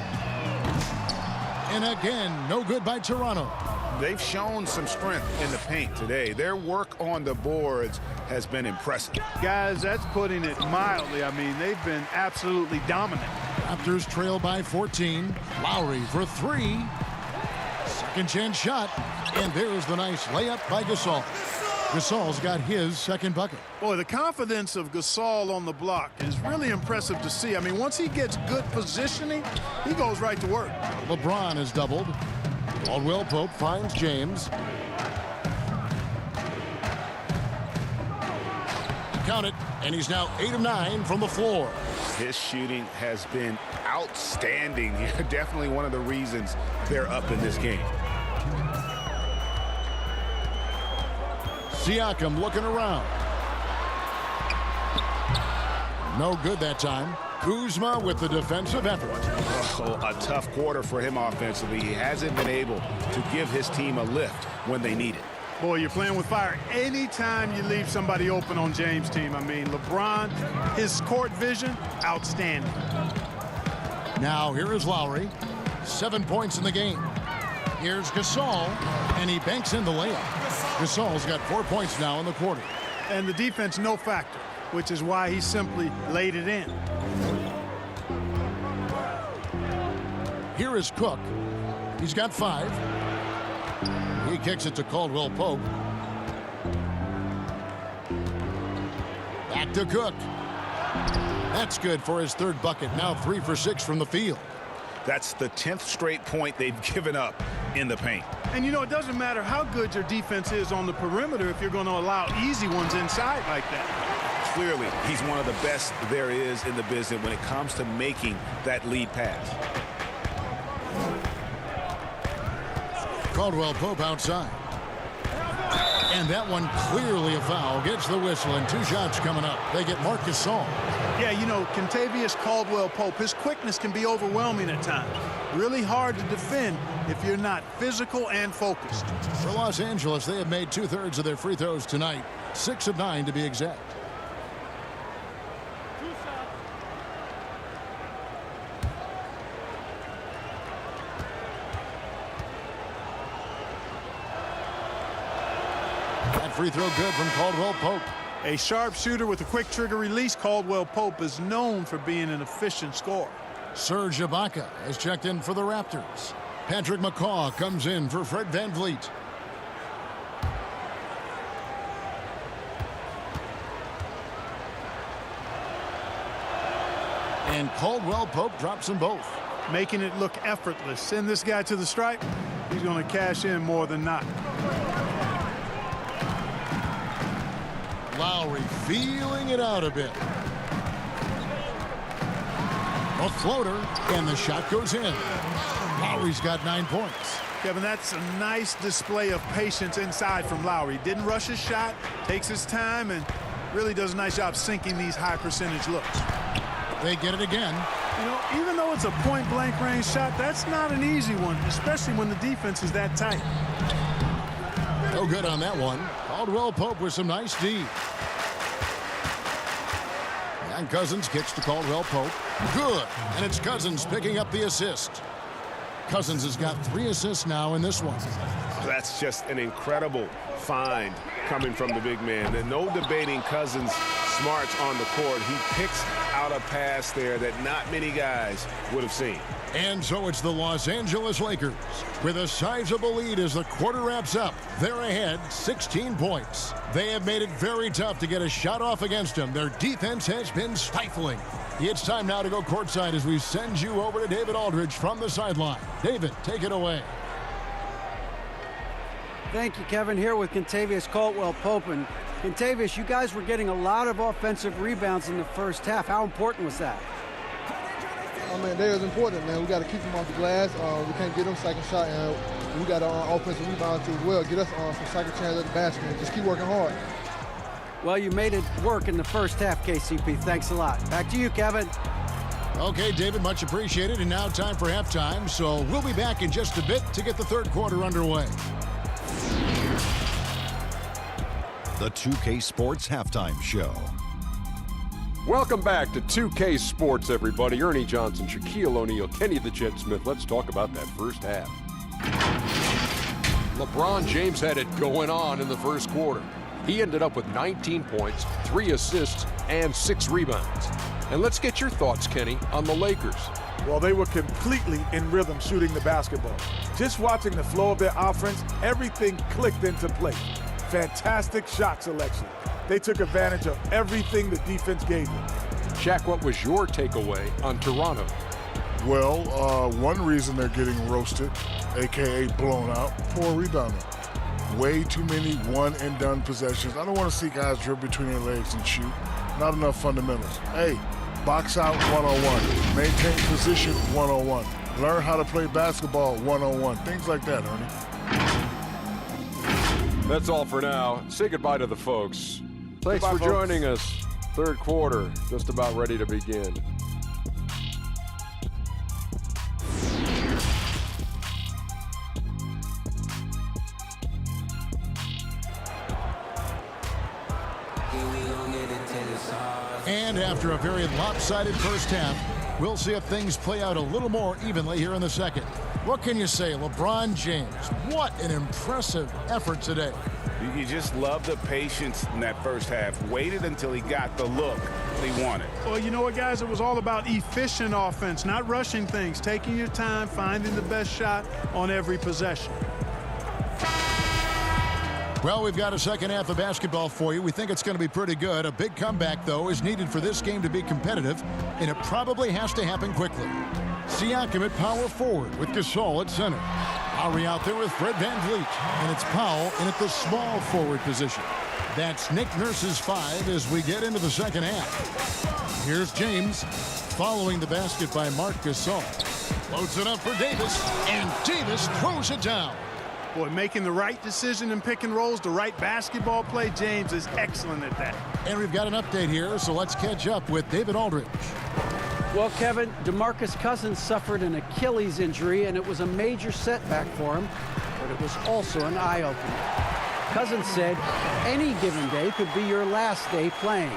And again, no good by Toronto. They've shown some strength in the paint today. Their work on the boards has been impressive. Guys, that's putting it mildly. I mean, they've been absolutely dominant. Raptors trail by 14. Lowry for 3. Second chance shot. And there's the nice layup by Gasol. Gasol's got his second bucket. Boy, the confidence of Gasol on the block is really impressive to see. I mean, once he gets good positioning, he goes right to work. LeBron is doubled. Caldwell-Pope finds James. Count it, and he's now 8 of 9 from the floor. His shooting has been outstanding. Definitely one of the reasons they're up in this game. Siakam looking around. No good that time. Kuzma with the defensive effort. So a tough quarter for him offensively. He hasn't been able to give his team a lift when they need it. Boy, you're playing with fire anytime you leave somebody open on James' team. I mean, LeBron, his court vision, outstanding. Now here is Lowry. 7 points in the game. Here's Gasol, and he banks in the layup. Gasol's got 4 points now in the quarter. And the defense, no factor, which is why he simply laid it in. Here is Cook. He's got 5. He kicks it to Caldwell Pope. Back to Cook. That's good for his 3rd bucket. Now 3 for 6 from the field. That's the 10th straight point they've given up in the paint. And, you know, it doesn't matter how good your defense is on the perimeter if you're going to allow easy ones inside like that. Clearly, he's one of the best there is in the business when it comes to making that lead pass. Caldwell Pope outside. And that one clearly a foul. Gets the whistle, and 2 shots coming up. They get Marc Gasol. Yeah, you know, Kentavious Caldwell-Pope, his quickness can be overwhelming at times. Really hard to defend if you're not physical and focused. For Los Angeles, they have made 2/3 of their free throws tonight. 6 of 9 to be exact. That free throw good from Caldwell Pope. A sharp shooter with a quick trigger release, Caldwell Pope is known for being an efficient scorer. Serge Ibaka has checked in for the Raptors. Patrick McCaw comes in for Fred VanVleet. And Caldwell Pope drops them both. Making it look effortless. Send this guy to the stripe. He's going to cash in more than not. Lowry feeling it out a bit. A floater, and the shot goes in. Lowry's got 9 points. Kevin, that's a nice display of patience inside from Lowry. Didn't rush his shot, takes his time, and really does a nice job sinking these high percentage looks. They get it again. You know, even though it's a point-blank range shot, that's not an easy one, especially when the defense is that tight. No good on that one. Caldwell Pope with some nice D. And Cousins kicks to Caldwell Pope. Good. And it's Cousins picking up the assist. Cousins has got 3 assists now in this one. That's just an incredible find coming from the big man. And no debating Cousins' smarts on the court. He picks out a pass there that not many guys would have seen. And so it's the Los Angeles Lakers with a sizable lead as the quarter wraps up. They're ahead 16 points. They have made it very tough to get a shot off against them. Their defense has been stifling. It's time now to go courtside as we send you over to David Aldridge from the sideline. David, take it away. Thank you, Kevin. Here with Kentavious Caldwell-Pope. And Kentavious, you guys were getting a lot of offensive rebounds in the first half. How important was that? I mean, that is important, man. We got to keep them off the glass. We can't get them second shot, and we got offensive rebounds as well. Get us some second chance at the basket and just keep working hard. Well, you made it work in the first half, KCP. Thanks a lot. Back to you, Kevin. Okay, David, much appreciated. And now time for halftime. So we'll be back in just a bit to get the third quarter underway. The 2K Sports Halftime Show. Welcome back to 2K Sports, everybody. Ernie Johnson, Shaquille O'Neal, Kenny the Jet Smith. Let's talk about that first half. LeBron James had it going on in the first quarter. He ended up with 19 points, 3 assists, and 6 rebounds. And let's get your thoughts, Kenny, on the Lakers. Well, they were completely in rhythm shooting the basketball. Just watching the flow of their offense, everything clicked into place. Fantastic shot selection. They took advantage of everything the defense gave them. Shaq, what was your takeaway on Toronto? Well, one reason they're getting roasted, a.k.a. blown out, poor rebounding. Way too many one-and-done possessions. I don't want to see guys dribble between their legs and shoot. Not enough fundamentals. Hey, box out one-on-one. Maintain position one-on-one. Learn how to play basketball one-on-one. Things like that, Ernie. That's all for now. Say goodbye to the folks. Thanks Goodbye, for joining us. Third quarter, just about ready to begin. And after a very lopsided first half, we'll see if things play out a little more evenly here in the second. What can you say, LeBron James? What an impressive effort today. You just love the patience in that first half. Waited until he got the look he wanted. Well, you know what, guys? It was all about efficient offense, not rushing things, taking your time, finding the best shot on every possession. Well, we've got a second half of basketball for you. We think it's going to be pretty good. A big comeback, though, is needed for this game to be competitive, and it probably has to happen quickly. Siakam at power forward with Gasol at center. Lowry out there with Fred VanVleet, and it's Powell in at the small forward position. That's Nick Nurse's 5 as we get into the second half. Here's James following the basket by Marc Gasol. Loads it up for Davis, and Davis throws it down. Boy, making the right decision in pick and rolls, the right basketball play, James is excellent at that. And we've got an update here, so let's catch up with David Aldridge. Well, Kevin, DeMarcus Cousins suffered an Achilles injury, and it was a major setback for him, but it was also an eye-opener. Cousins said, any given day could be your last day playing,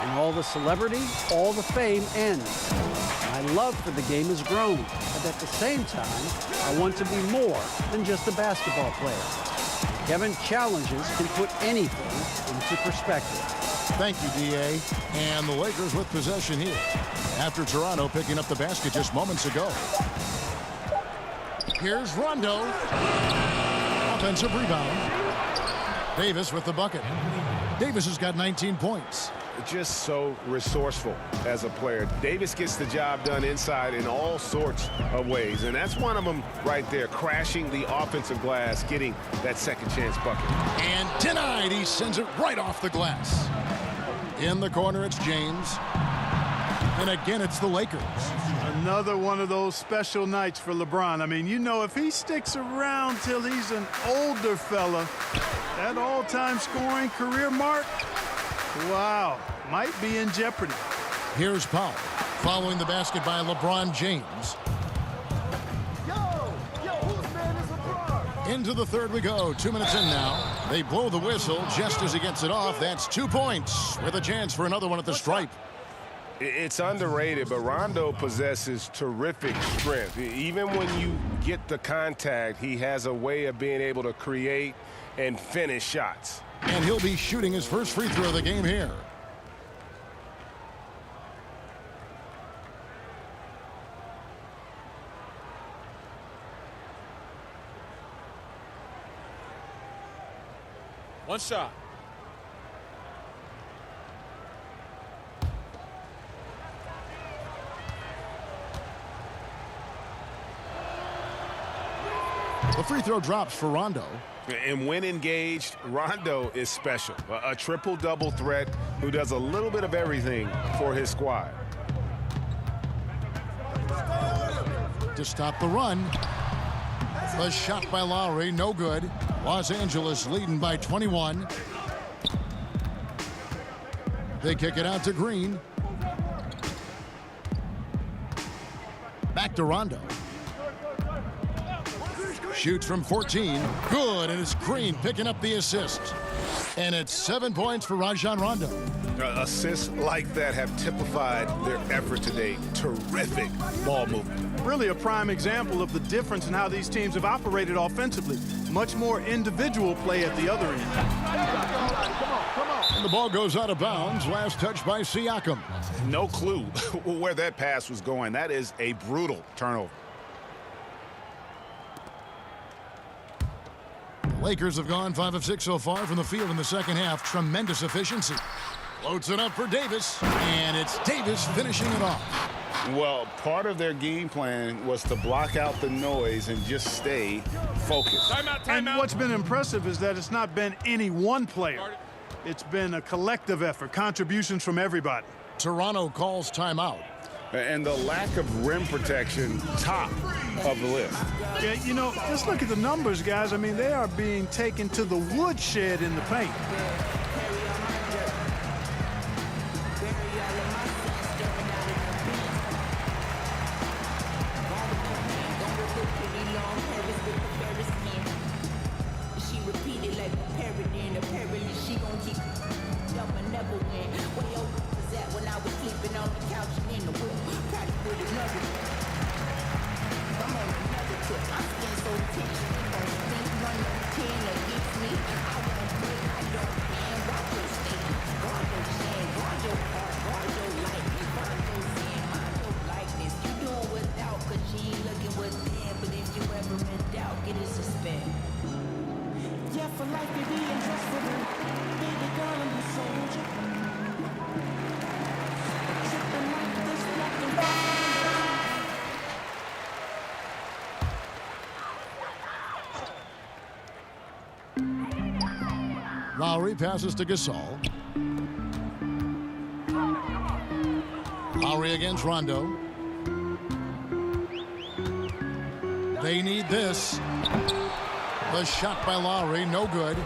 and all the celebrity, all the fame ends. My love for the game has grown, but at the same time, I want to be more than just a basketball player. Kevin, challenges can put anything into perspective. Thank you, D.A. And the Lakers with possession here after Toronto picking up the basket just moments ago. Here's Rondo. Offensive rebound. Davis with the bucket. Davis has got 19 points. Just so resourceful as a player. Davis gets the job done inside in all sorts of ways, and that's one of them right there, crashing the offensive glass, getting that second chance bucket. And denied. He sends it right off the glass. In the corner, it's James. And again, it's the Lakers. Another one of those special nights for LeBron. I mean, you know, if he sticks around till he's an older fella, that all-time scoring career mark, wow, might be in jeopardy. Here's Powell following the basket by LeBron James. Whose man is LeBron? Into the third we go. 2 minutes in now. They blow the whistle just as he gets it off. That's 2 points with a chance for another one at the stripe. It's underrated, but Rondo possesses terrific strength. Even when you get the contact, he has a way of being able to create and finish shots. And he'll be shooting his first free throw of the game here. One shot. The free throw drops for Rondo. And when engaged, Rondo is special. A triple-double threat who does a little bit of everything for his squad. To stop the run. A shot by Lowry, no good. Los Angeles leading by 21. They kick it out to Green. Back to Rondo. Shoots from 14. Good, and it's Green picking up the assist. And it's 7 points for Rajon Rondo. Assists like that have typified their effort today. Terrific ball movement. Really a prime example of the difference in how these teams have operated offensively. Much more individual play at the other end. And the ball goes out of bounds. Last touch by Siakam. No clue where that pass was going. That is a brutal turnover. Lakers have gone 5 of 6 so far from the field in the second half. Tremendous efficiency. Loads it up for Davis, and it's Davis finishing it off. Well, part of their game plan was to block out the noise and just stay focused. Timeout. And what's been impressive is that it's not been any one player. It's been a collective effort, contributions from everybody. Toronto calls timeout. And the lack of rim protection, top of the list. Yeah, you know, just look at the numbers, guys. I mean, they are being taken to the woodshed in the paint. Lowry passes to Gasol. Lowry against Rondo. They need this. The shot by Lowry, no good.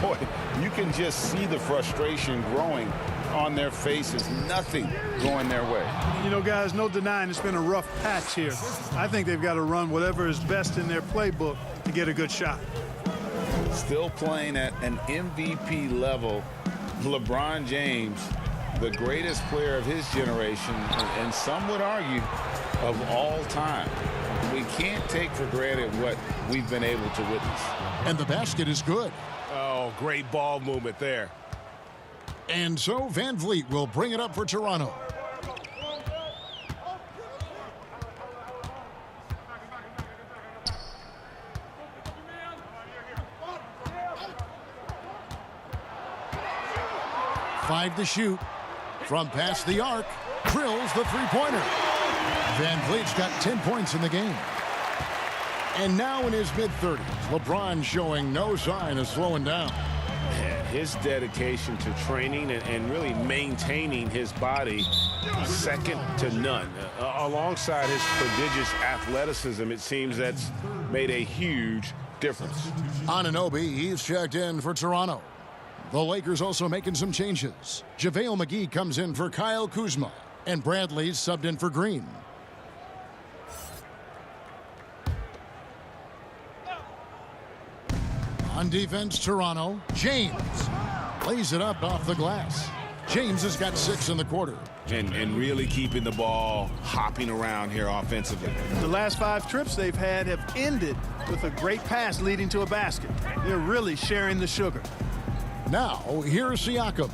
Boy, you can just see the frustration growing on their faces. Nothing going their way. You know, guys, no denying it's been a rough patch here. I think they've got to run whatever is best in their playbook to get a good shot. Still playing at an MVP level, LeBron James, the greatest player of his generation, and some would argue of all time. We can't take for granted what we've been able to witness. And the basket is good. Oh, great ball movement there. And so Van Vliet will bring it up for Toronto. Five to shoot. From past the arc, drills the three-pointer. Van Vliet's got 10 points in the game. And now in his mid-30s, LeBron showing no sign of slowing down. His dedication to training and really maintaining his body, second to none. Alongside his prodigious athleticism, it seems that's made a huge difference. Anunoby, he's checked in for Toronto. The Lakers also making some changes. JaVale McGee comes in for Kyle Kuzma, and Bradley's subbed in for Green. On defense, Toronto, James lays it up off the glass. James has got 6 in the quarter. And really keeping the ball hopping around here offensively. The last 5 trips they've had have ended with a great pass leading to a basket. They're really sharing the sugar. Now, here's Siakam.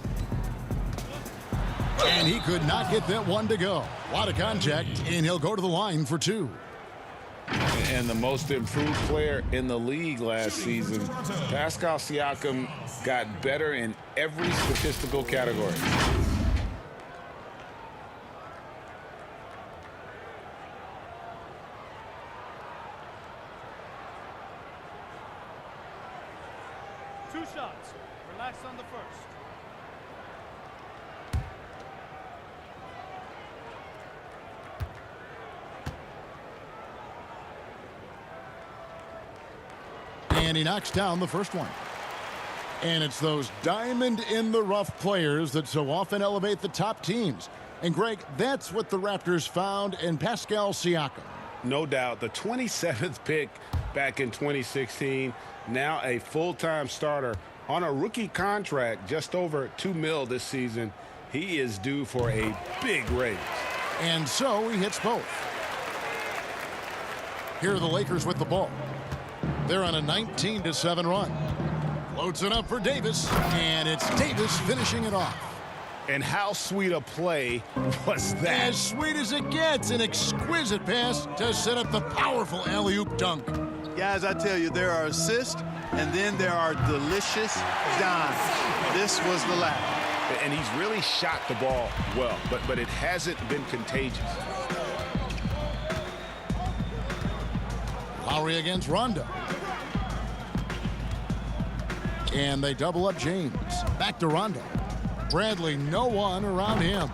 And he could not get that one to go. A lot of contact, and he'll go to the line for 2. And the most improved player in the league last season, Pascal Siakam, got better in every statistical category. Two shots. Relax on the first. And he knocks down the first one. And it's those diamond-in-the-rough players that so often elevate the top teams. And, Greg, that's what the Raptors found in Pascal Siakam. No doubt. The 27th pick back in 2016, now a full-time starter on a rookie contract, just over $2 million this season. He is due for a big raise. And so he hits both. Here are the Lakers with the ball. They're on a 19-7 run. Floats it up for Davis, and it's Davis finishing it off. And how sweet a play was that? As sweet as it gets, an exquisite pass to set up the powerful alley-oop dunk. Guys, I tell you, there are assists, and then there are delicious dimes. This was the latter. And he's really shot the ball well, but it hasn't been contagious. Lowry against Rondo. And they double up James. Back to Rondo. Bradley, no one around him.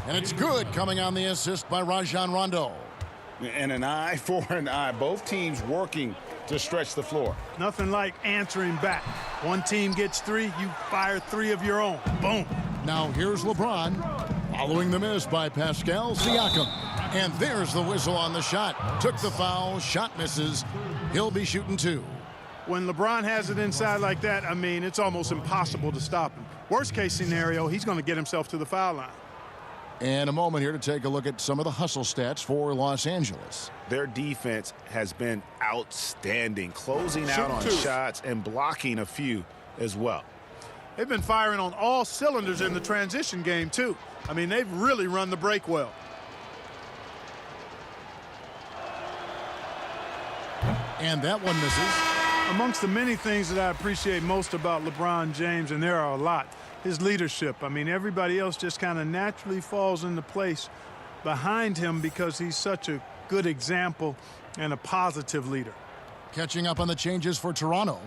And it's good coming on the assist by Rajon Rondo. And an eye for an eye. Both teams working to stretch the floor. Nothing like answering back. One team gets 3, you fire 3 of your own. Boom. Now here's LeBron following the miss by Pascal Siakam. And there's the whistle on the shot. Took the foul, shot misses. He'll be shooting 2. When LeBron has it inside like that, I mean, it's almost impossible to stop him. Worst case scenario, he's going to get himself to the foul line. And a moment here to take a look at some of the hustle stats for Los Angeles. Their defense has been outstanding, closing out on shots and blocking a few as well. They've been firing on all cylinders in the transition game, too. I mean, they've really run the break well. And that one misses. Amongst the many things that I appreciate most about LeBron James, and there are a lot, his leadership. I mean, everybody else just kind of naturally falls into place behind him because he's such a good example and a positive leader. Catching up on the changes for Toronto.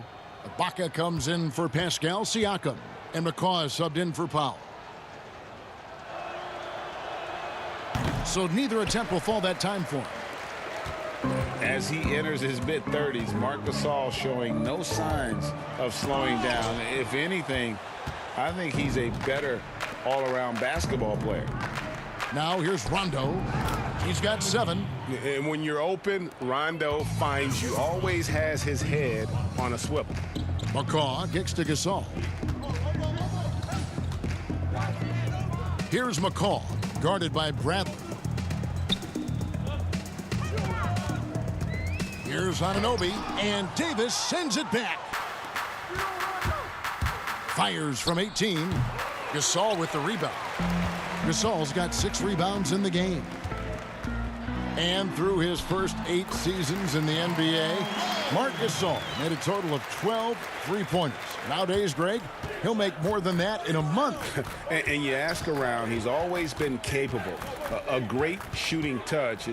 Ibaka comes in for Pascal Siakam, and McCaw is subbed in for Powell. So neither attempt will fall that time for him. As he enters his mid-30s, Marc Gasol showing no signs of slowing down. If anything, I think he's a better all-around basketball player. Now here's Rondo. He's got 7. And when you're open, Rondo finds you. Always has his head on a swivel. McCaw kicks to Gasol. Here's McCaw, guarded by Bradley. Here's Anunoby, and Davis sends it back. Fires from 18. Gasol with the rebound. Gasol's got 6 rebounds in the game. And through his first 8 seasons in the NBA, Marc Gasol made a total of 12 three-pointers. Nowadays, Greg, he'll make more than that in a month. And you ask around, he's always been capable. A great shooting touch.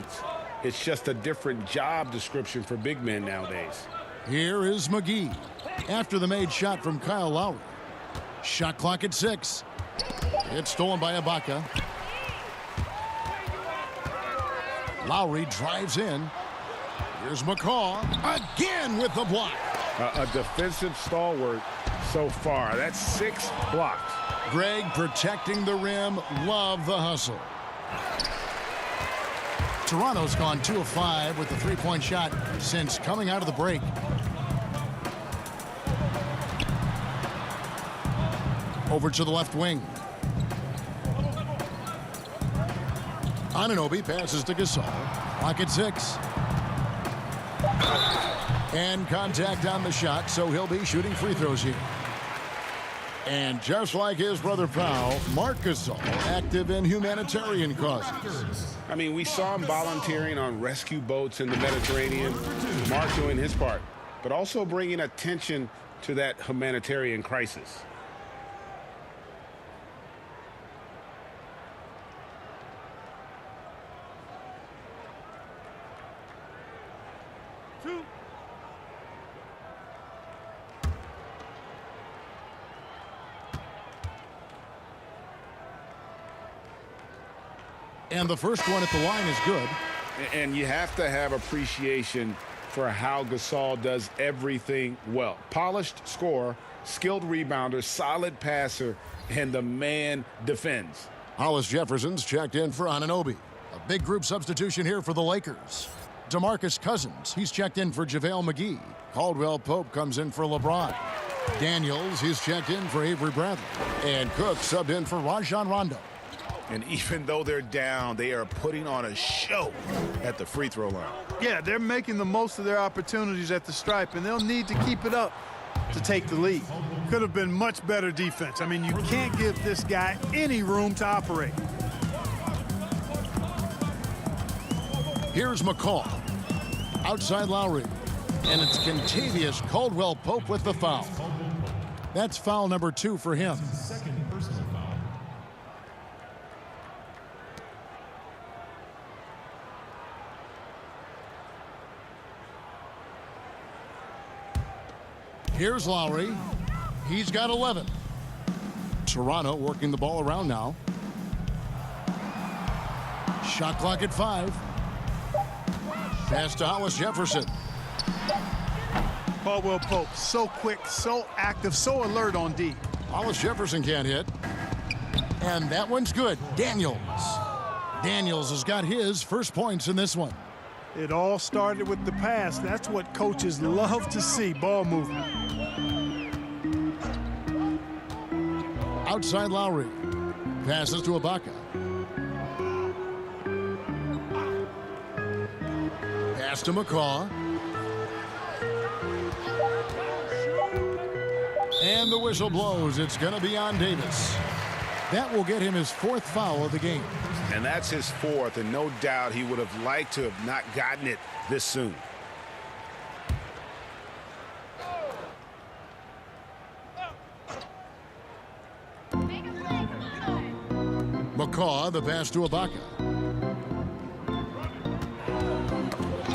It's just a different job description for big men nowadays. Here is McGee after the made shot from Kyle Lowry. Shot clock at 6. It's stolen by Ibaka. Lowry drives in. Here's McCaw again with the block. A defensive stalwart so far. That's 6 blocks. Greg protecting the rim. Love the hustle. Toronto's gone 2 of 5 with the three-point shot since coming out of the break. Over to the left wing. Anunoby passes to Gasol. Clock at 6. And contact on the shot, so he'll be shooting free throws here. And just like his brother Powell, Marc Gasol active in humanitarian causes. I mean, we saw him volunteering on rescue boats in the Mediterranean. Marc doing his part, but also bringing attention to that humanitarian crisis. And the first one at the line is good. And you have to have appreciation for how Gasol does everything well. Polished scorer, skilled rebounder, solid passer, and the man defends. Hollis Jefferson's checked in for Anunoby. A big group substitution here for the Lakers. DeMarcus Cousins, he's checked in for JaVale McGee. Caldwell Pope comes in for LeBron. Daniels, he's checked in for Avery Bradley. And Cook subbed in for Rajon Rondo. And even though they're down, they are putting on a show at the free throw line. Yeah, they're making the most of their opportunities at the stripe, and they'll need to keep it up to take the lead. Could have been much better defense. I mean, you can't give this guy any room to operate. Here's McCaw. Outside Lowry. And it's Kentavious Caldwell-Pope with the foul. That's foul number 2 for him. Here's Lowry. He's got 11. Toronto working the ball around now. Shot clock at 5. Pass to Hollis Jefferson. Caldwell Pope, so quick, so active, so alert on D. Hollis Jefferson can't hit. And that one's good. Daniels. Daniels has got his first points in this one. It all started with the pass. That's what coaches love to see, ball movement. Outside Lowry. Passes to Ibaka. Pass to McCaw. And the whistle blows. It's going to be on Davis. That will get him his 4th foul of the game. And that's his 4th, and no doubt he would have liked to have not gotten it this soon. McCaw, the pass to Ibaka.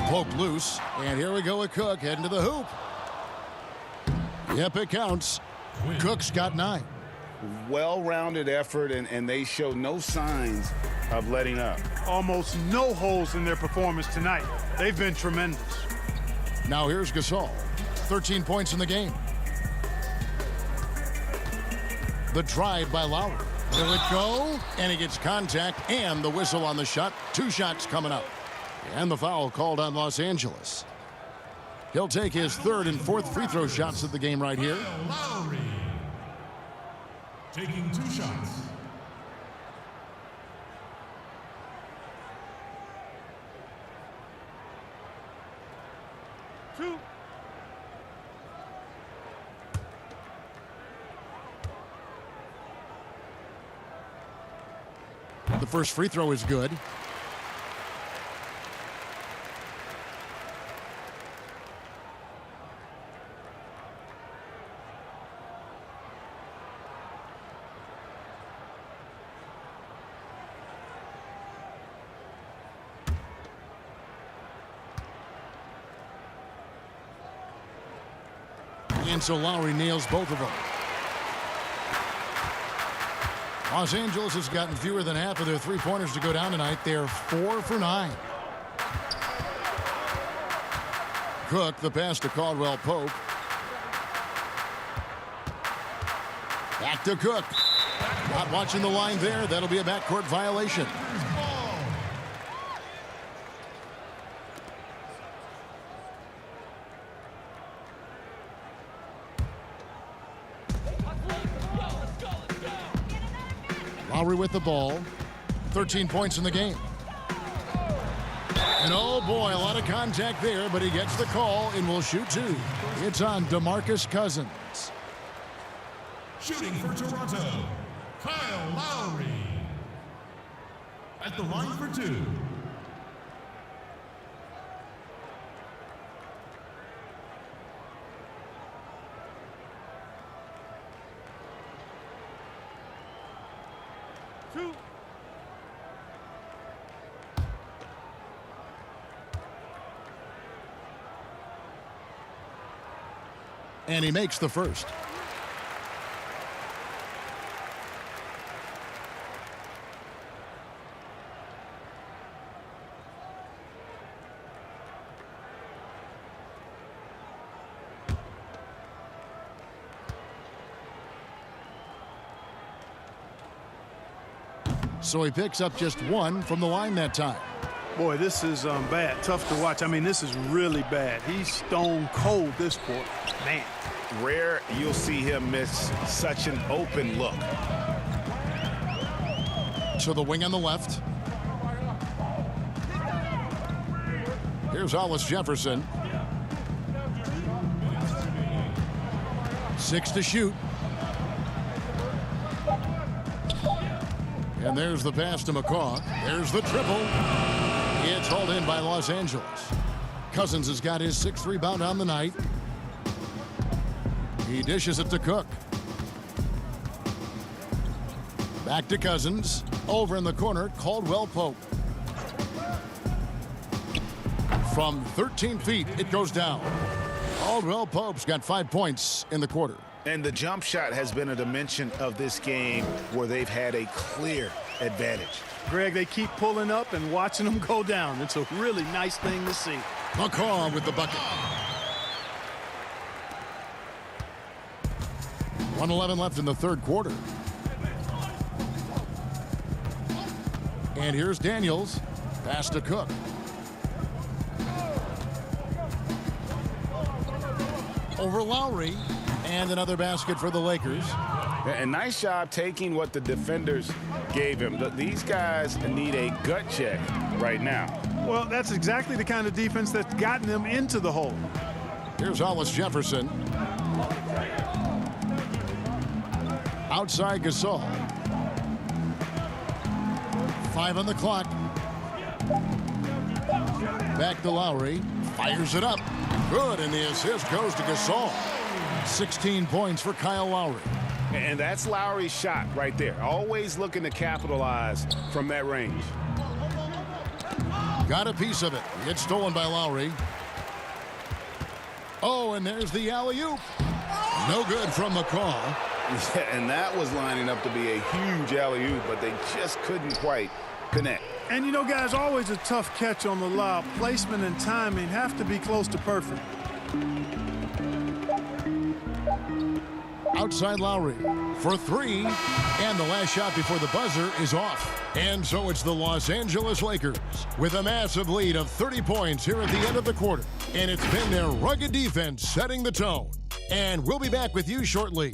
Poke loose, and here we go with Cook heading to the hoop. Yep, it counts. Cook's got 9. Well-rounded effort, and they show no signs of letting up. Almost no holes in their performance tonight. They've been tremendous. Now here's Gasol. 13 points in the game. The drive by Lowry. Will it go? And he gets contact and the whistle on the shot. 2 shots coming up. And the foul called on Los Angeles. He'll take his 3rd and 4th free throw shots of the game right here. Lowry taking 2 shots. The first free throw is good. And so Lowry nails both of them. Los Angeles has gotten fewer than half of their 3-pointers to go down tonight. They're 4 for 9. Cook, the pass to Caldwell Pope. Back to Cook. Not watching the line there. That'll be a backcourt violation. Lowry with the ball. 13 points in the game. And oh boy, a lot of contact there, but he gets the call and will shoot 2. It's on DeMarcus Cousins. Shooting for Toronto, Kyle Lowry. At the line for 2. And he makes the first. So he picks up just 1 from the line that time. Boy, this is bad. Tough to watch. I mean, this is really bad. He's stone cold this quarter. Man. Rare you'll see him miss such an open look. To the wing on the left. Here's Hollis Jefferson. 6 to shoot. And there's the pass to McCaw. There's the triple. It's hauled in by Los Angeles. Cousins has got his 6th rebound on the night. He dishes it to Cook. Back to Cousins. Over in the corner, Caldwell Pope. From 13 feet, it goes down. Caldwell Pope's got 5 points in the quarter. And the jump shot has been a dimension of this game where they've had a clear advantage. Greg, they keep pulling up and watching them go down. It's a really nice thing to see. McCaw with the bucket. 1:11 left in the 3rd quarter. And here's Daniels. Pass to Cook. Over Lowry. And another basket for the Lakers. And nice job taking what the defenders gave him. These guys need a gut check right now. Well, that's exactly the kind of defense that's gotten them into the hole. Here's Hollis Jefferson. Outside Gasol. 5 on the clock. Back to Lowry. Fires it up. Good, and the assist goes to Gasol. 16 points for Kyle Lowry. And that's Lowry's shot right there. Always looking to capitalize from that range. Got a piece of it. It's stolen by Lowry. Oh, and there's the alley-oop. No good from McCaw. Yeah, and that was lining up to be a huge alley-oop, but they just couldn't quite connect. And you know, guys, always a tough catch on the lob. Placement and timing have to be close to perfect. Outside Lowry for 3, and the last shot before the buzzer is off. And so it's the Los Angeles Lakers with a massive lead of 30 points here at the end of the quarter. And it's been their rugged defense setting the tone. And we'll be back with you shortly.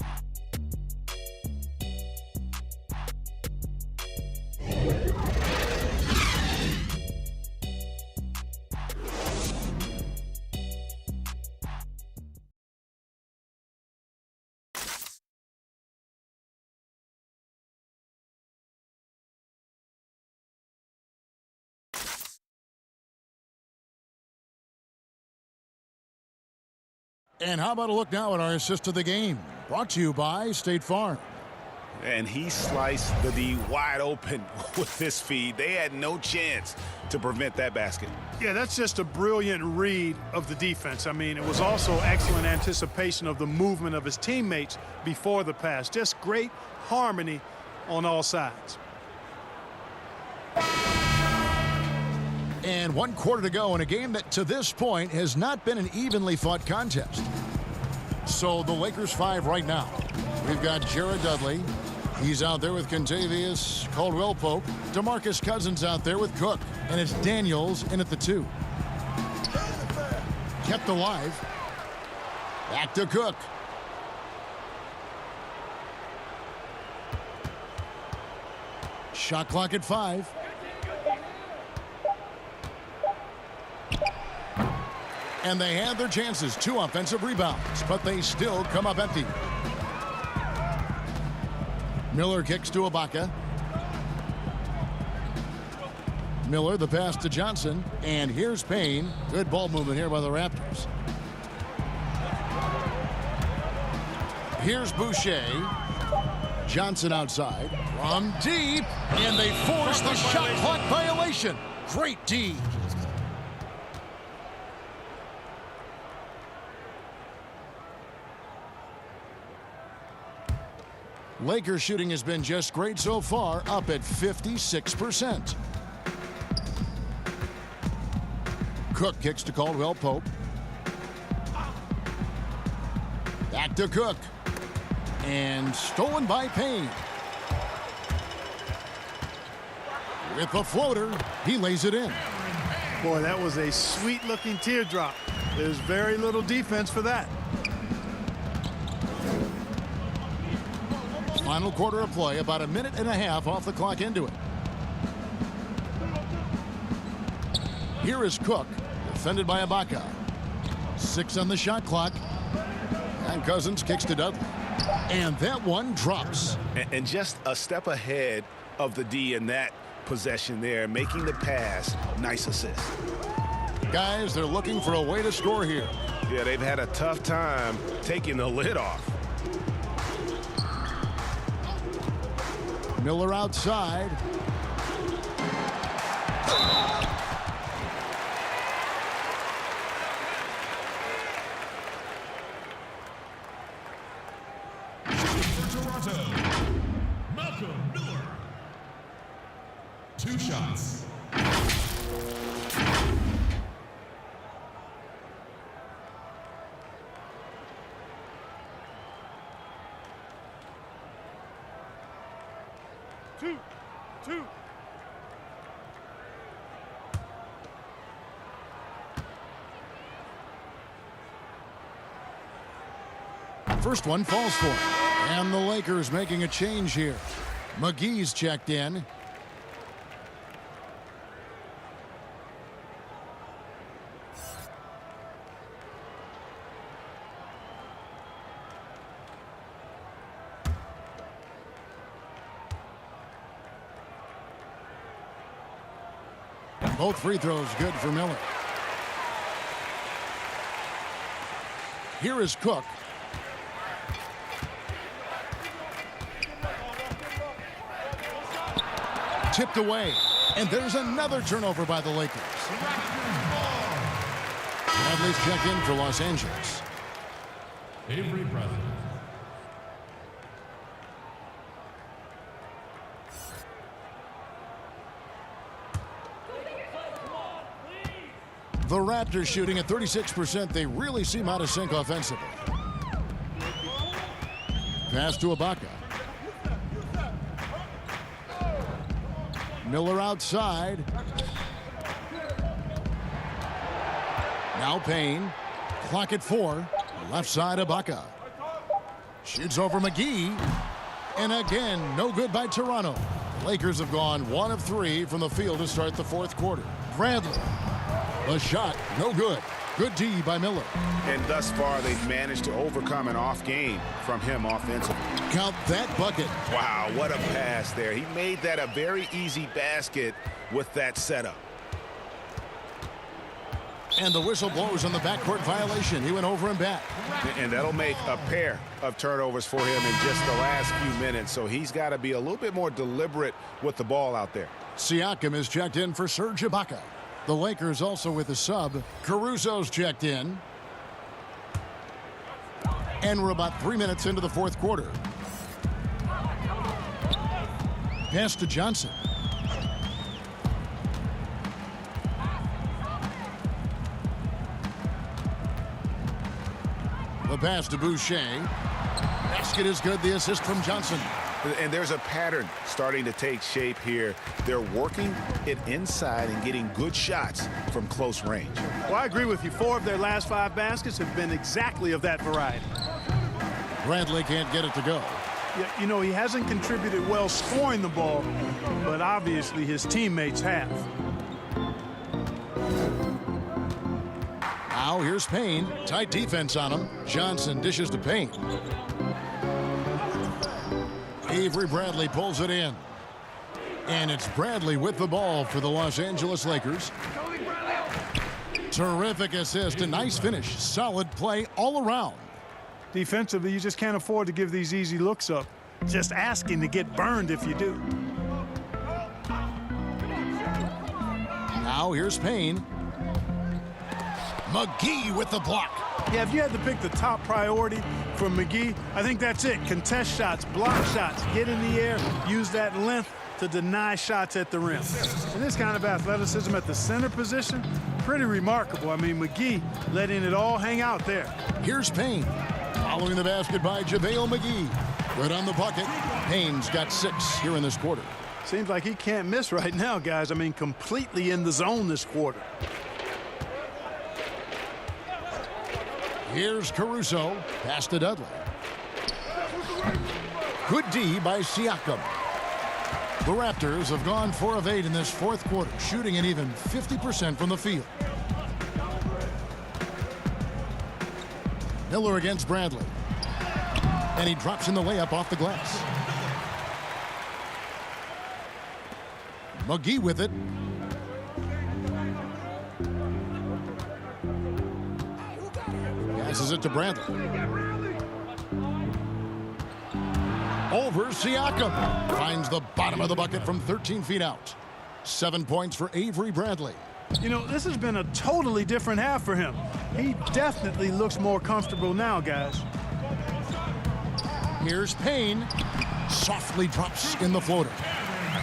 And how about a look now at our assist of the game? Brought to you by State Farm. And he sliced the D wide open with this feed. They had no chance to prevent that basket. Yeah, that's just a brilliant read of the defense. I mean, it was also excellent anticipation of the movement of his teammates before the pass. Just great harmony on all sides. And 1 quarter to go in a game that to this point has not been an evenly fought contest. So the Lakers 5 right now. We've got Jared Dudley. He's out there with Contavious Caldwell-Pope. DeMarcus Cousins out there with Cook. And it's Daniels in at the 2. Kept alive. Back to Cook. Shot clock at 5. And they had their chances. 2 offensive rebounds, but they still come up empty. Miller kicks to Ibaka. Miller, the pass to Johnson. And here's Payne. Good ball movement here by the Raptors. Here's Boucher. Johnson outside. From deep. And they force the shot clock violation. Great D. Lakers shooting has been just great so far, up at 56%. Cook kicks to Caldwell-Pope. Back to Cook. And stolen by Payne. With the floater, he lays it in. Boy, that was a sweet-looking teardrop. There's very little defense for that. Final quarter of play, about 1.5 minutes off the clock into it. Here is Cook, defended by Ibaka. 6 on the shot clock. And Cousins kicks to Dudley. And that one drops. And just a step ahead of the D in that possession there, making the pass. Nice assist. Guys, they're looking for a way to score here. Yeah, they've had a tough time taking the lid off. Miller outside. For Toronto, Malcolm Miller. 2 shots. Two. First one falls for him. And the Lakers making a change here. McGee's checked in. Both free throws good for Miller. Here is Cook. Tipped away. And there's another turnover by the Lakers. Bradley's check in for Los Angeles. Avery Bradley. The Raptors shooting at 36%. They really seem out of sync offensively. Pass to Ibaka. Miller outside. Now Payne. Clock at 4. Left side Ibaka. Shoots over McGee. And again, no good by Toronto. Lakers have gone 1 of 3 from the field to start the fourth quarter. Bradley. A shot, no good. Good D by Miller. And thus far, they've managed to overcome an off game from him offensively. Count that bucket. Wow, what a pass there. He made that a very easy basket with that setup. And the whistle blows on the backcourt violation. He went over and back. And that'll make a pair of turnovers for him in just the last few minutes. So he's got to be a little bit more deliberate with the ball out there. Siakam is checked in for Serge Ibaka. The Lakers also with a sub. Caruso's checked in. And we're about 3 minutes into the fourth quarter. Pass to Johnson. The pass to Boucher. Basket is good. The assist from Johnson. And there's a pattern starting to take shape here. They're working it inside and getting good shots from close range. Well, I agree with you. 4 of their last 5 baskets have been exactly of that variety. Bradley can't get it to go. Yeah, you know, he hasn't contributed well scoring the ball, but obviously his teammates have. Now here's Payne. Tight defense on him. Johnson dishes to Payne. Avery Bradley pulls it in. And it's Bradley with the ball for the Los Angeles Lakers. Terrific assist. A nice finish. Solid play all around. Defensively, you just can't afford to give these easy looks up. Just asking to get burned if you do. Now here's Payne. McGee with the block. Yeah, if you had to pick the top priority from McGee, I think that's it. Contest shots, block shots, get in the air, use that length to deny shots at the rim. And this kind of athleticism at the center position, pretty remarkable. I mean, McGee letting it all hang out there. Here's Payne. Following the basket by JaVale McGee. Good on the bucket. Payne's got 6 here in this quarter. Seems like he can't miss right now, guys. I mean, completely in the zone this quarter. Here's Caruso. Pass to Dudley. Good D by Siakam. The Raptors have gone 4 of 8 in this fourth quarter, shooting at even 50% from the field. Miller against Bradley. And he drops in the layup off the glass. McGee with it. Passes it to Bradley. Over Siakam. Finds the bottom of the bucket from 13 feet out. 7 points for Avery Bradley. You know, this has been a totally different half for him. He definitely looks more comfortable now, guys. Here's Payne. Softly drops in the floater.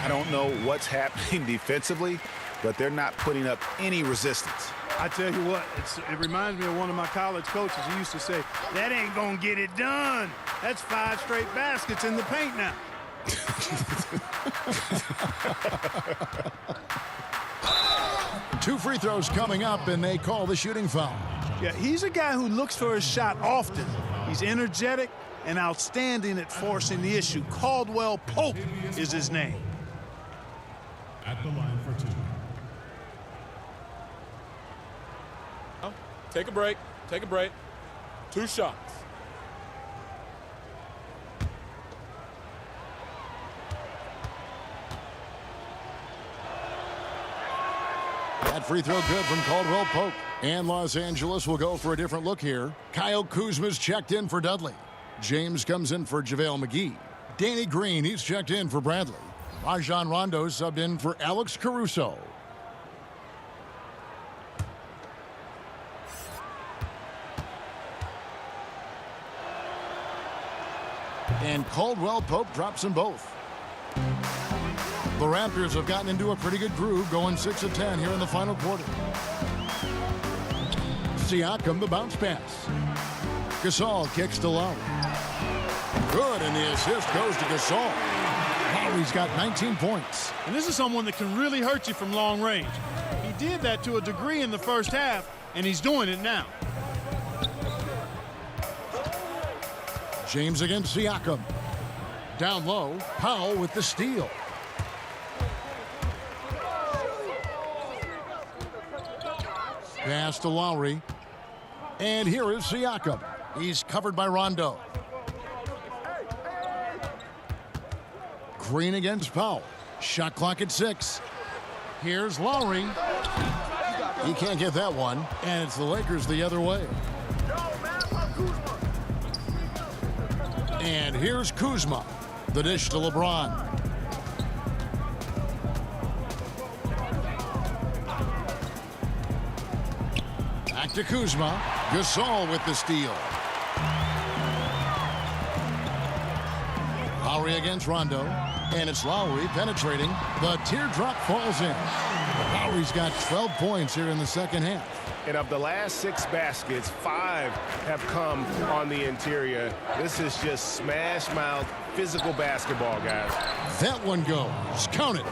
I don't know what's happening defensively, but they're not putting up any resistance. I tell you what, it reminds me of one of my college coaches. He used to say, that ain't gonna get it done. That's 5 straight baskets in the paint now. 2 free throws coming up, and they call the shooting foul. Yeah, he's a guy who looks for his shot often. He's energetic and outstanding at forcing the issue. Caldwell Pope is his name. At the line for 2. Take a break. Take a break. 2 shots. That free throw good from Caldwell Pope. And Los Angeles will go for a different look here. Kyle Kuzma's checked in for Dudley. James comes in for JaVale McGee. Danny Green, he's checked in for Bradley. Rajon Rondo subbed in for Alex Caruso. And Caldwell Pope drops them both. The Raptors have gotten into a pretty good groove, going 6 of 10 here in the final quarter. Siakam, the bounce pass. Gasol kicks to Lowry. Good, and the assist goes to Gasol. Lowry's got 19 points. And this is someone that can really hurt you from long range. He did that to a degree in the first half, and he's doing it now. James against Siakam. Down low, Powell with the steal. Pass to Lowry. And here is Siakam. He's covered by Rondo. Green against Powell. Shot clock at 6. Here's Lowry. He can't get that one. And it's the Lakers the other way. And here's Kuzma. The dish to LeBron. Back to Kuzma. Gasol with the steal. Lowry against Rondo. And it's Lowry penetrating. The teardrop falls in. Lowry's got 12 points here in the second half. And of the last 6 baskets, 5 have come on the interior. This is just smash mouth physical basketball, guys. That one goes. Count it.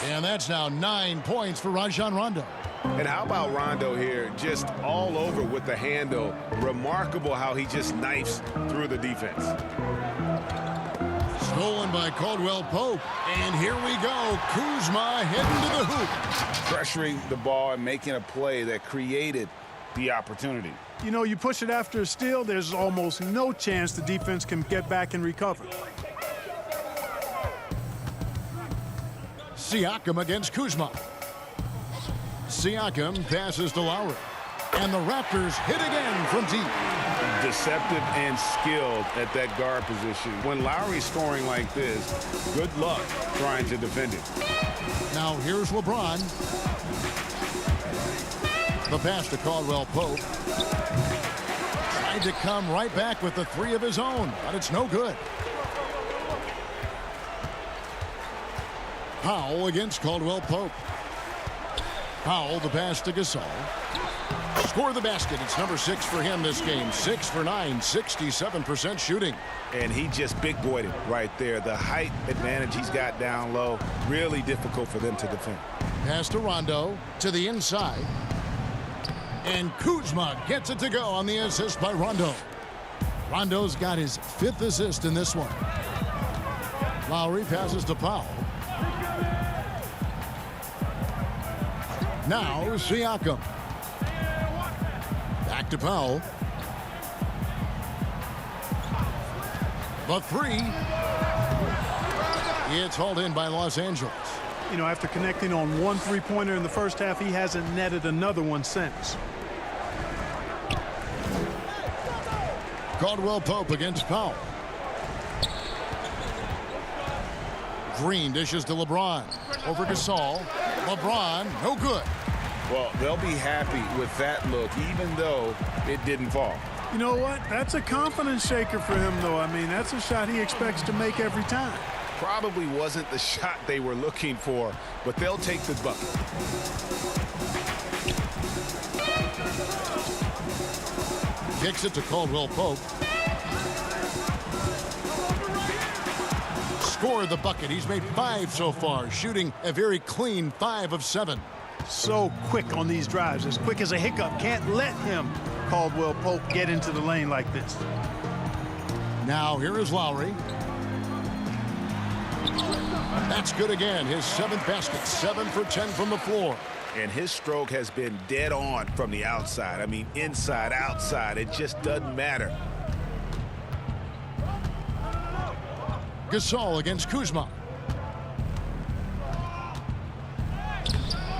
And that's now 9 points for Rajon Rondo. And how about Rondo here, just all over with the handle. Remarkable how he just knifes through the defense. Stolen by Caldwell Pope. And here we go. Kuzma heading to the hoop. Pressuring the ball and making a play that created the opportunity. You know, you push it after a steal, there's almost no chance the defense can get back and recover. Siakam against Kuzma. Siakam passes to Lowry. And the Raptors hit again from deep. Deceptive and skilled at that guard position. When Lowry's scoring like this, good luck trying to defend it. Now here's LeBron. The pass to Caldwell Pope. Tried to come right back with the 3 of his own, but it's no good. Powell against Caldwell Pope. Powell, the pass to Gasol. Score the basket. It's number 6 for him this game. 6 for 9, 67% shooting. And he just big boyed it right there. The height advantage he's got down low, really difficult for them to defend. Pass to Rondo to the inside. And Kuzma gets it to go on the assist by Rondo. Rondo's got his 5th assist in this one. Lowry passes to Powell. Now Siakam. Back to Powell. The 3. It's hauled in by Los Angeles. You know, after connecting on 1 3-pointer in the first half, he hasn't netted another one since. Caldwell Pope against Powell. Green dishes to LeBron. Over Gasol. LeBron, no good. Well, they'll be happy with that look, even though it didn't fall. You know what? That's a confidence shaker for him, though. I mean, that's a shot he expects to make every time. Probably wasn't the shot they were looking for, but they'll take the bucket. Kicks it to Caldwell Pope. Scored the bucket. He's made 5 so far, shooting a very clean 5 of 7. So quick on these drives, as quick as a hiccup. Can't let him, Caldwell Pope, get into the lane like this. Now here is Lowry. That's good again. His 7th basket, 7 for 10 from the floor. And his stroke has been dead on from the outside. I mean, inside, outside, it just doesn't matter. Gasol against Kuzma.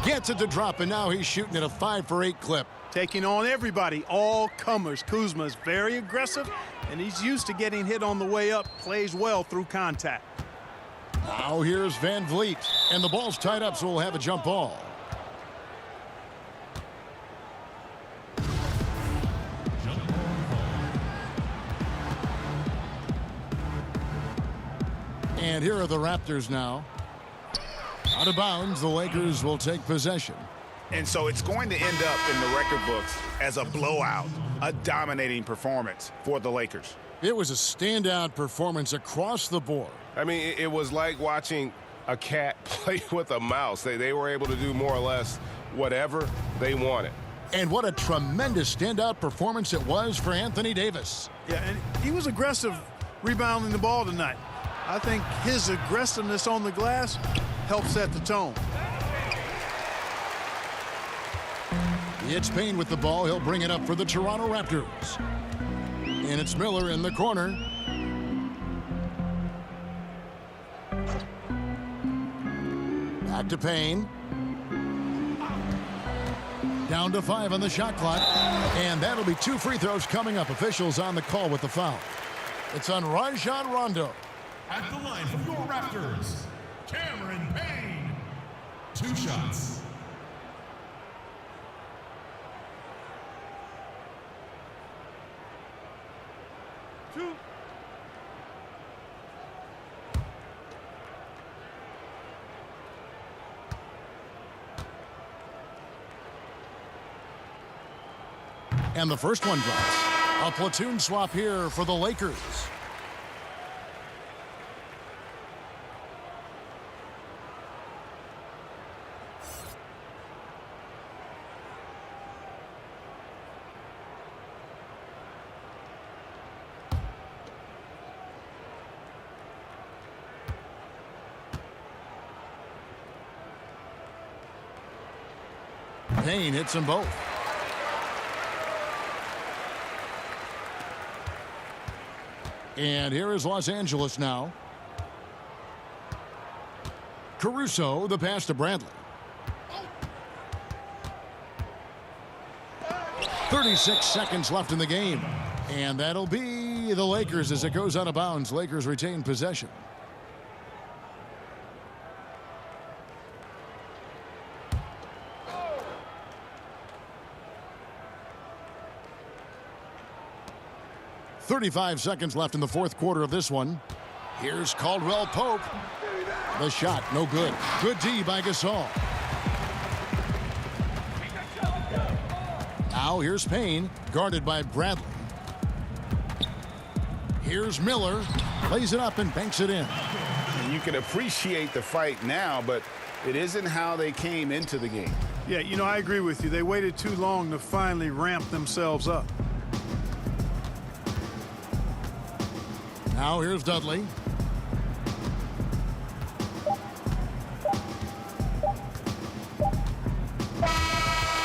Gets it to drop, and now he's shooting at a 5-for-8 clip. Taking on everybody, all comers. Kuzma is very aggressive, and he's used to getting hit on the way up. Plays well through contact. Now here's Van Vliet, and the ball's tied up, so we'll have a jump ball. And here are the Raptors now. Out of bounds, the Lakers will take possession. And so it's going to end up in the record books as a blowout, a dominating performance for the Lakers. It was a standout performance across the board. I mean, it was like watching a cat play with a mouse. They were able to do more or less whatever they wanted. And what a tremendous standout performance it was for Anthony Davis. Yeah, and he was aggressive rebounding the ball tonight. I think his aggressiveness on the glass helped set the tone. It's Payne with the ball. He'll bring it up for the Toronto Raptors. And it's Miller in the corner. Back to Payne. Down to 5 on the shot clock. And that'll be 2 free throws coming up. Officials on the call with the foul. It's on Rajon Rondo. At the line for your Raptors, Cameron Payne. 2 shots. And the first one drops. A platoon swap here for the Lakers. Payne hits them both. And here is Los Angeles now. Caruso, the pass to Bradley. 36 seconds left in the game. And that'll be the Lakers as it goes out of bounds. Lakers retain possession. .35 seconds left in the fourth quarter of this one. Here's Caldwell Pope. The shot, no good. Good D by Gasol. Now here's Payne, guarded by Bradley. Here's Miller, lays it up and banks it in. And you can appreciate the fight now, but it isn't how they came into the game. Yeah, you know, I agree with you. They waited too long to finally ramp themselves up. Now here's Dudley.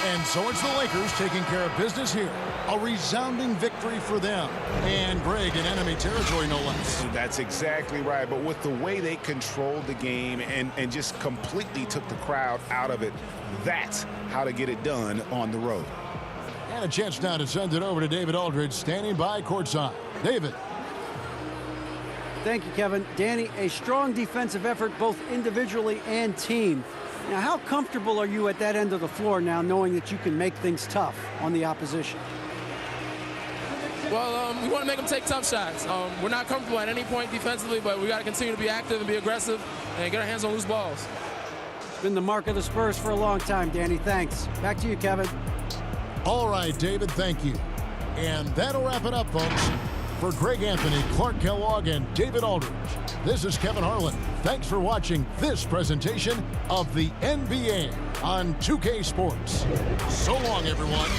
And so it's the Lakers taking care of business here. A resounding victory for them. And Greg in enemy territory, no less. That's exactly right. But with the way they controlled the game and just completely took the crowd out of it, that's how to get it done on the road. And a chance now to send it over to David Aldridge, standing by courtside. David. Thank you, Kevin. Danny, a strong defensive effort both individually and team. Now, how comfortable are you at that end of the floor now, knowing that you can make things tough on the opposition? Well, we want to make them take tough shots. We're not comfortable at any point defensively, but we got to continue to be active and be aggressive and get our hands on loose balls. It's been the mark of the Spurs for a long time, Danny. Thanks. Back to you, Kevin. All right, David, thank you. And that'll wrap it up, folks. For Greg Anthony, Clark Kellogg, and David Aldridge, this is Kevin Harlan. Thanks for watching this presentation of the NBA on 2K Sports. So long, everyone.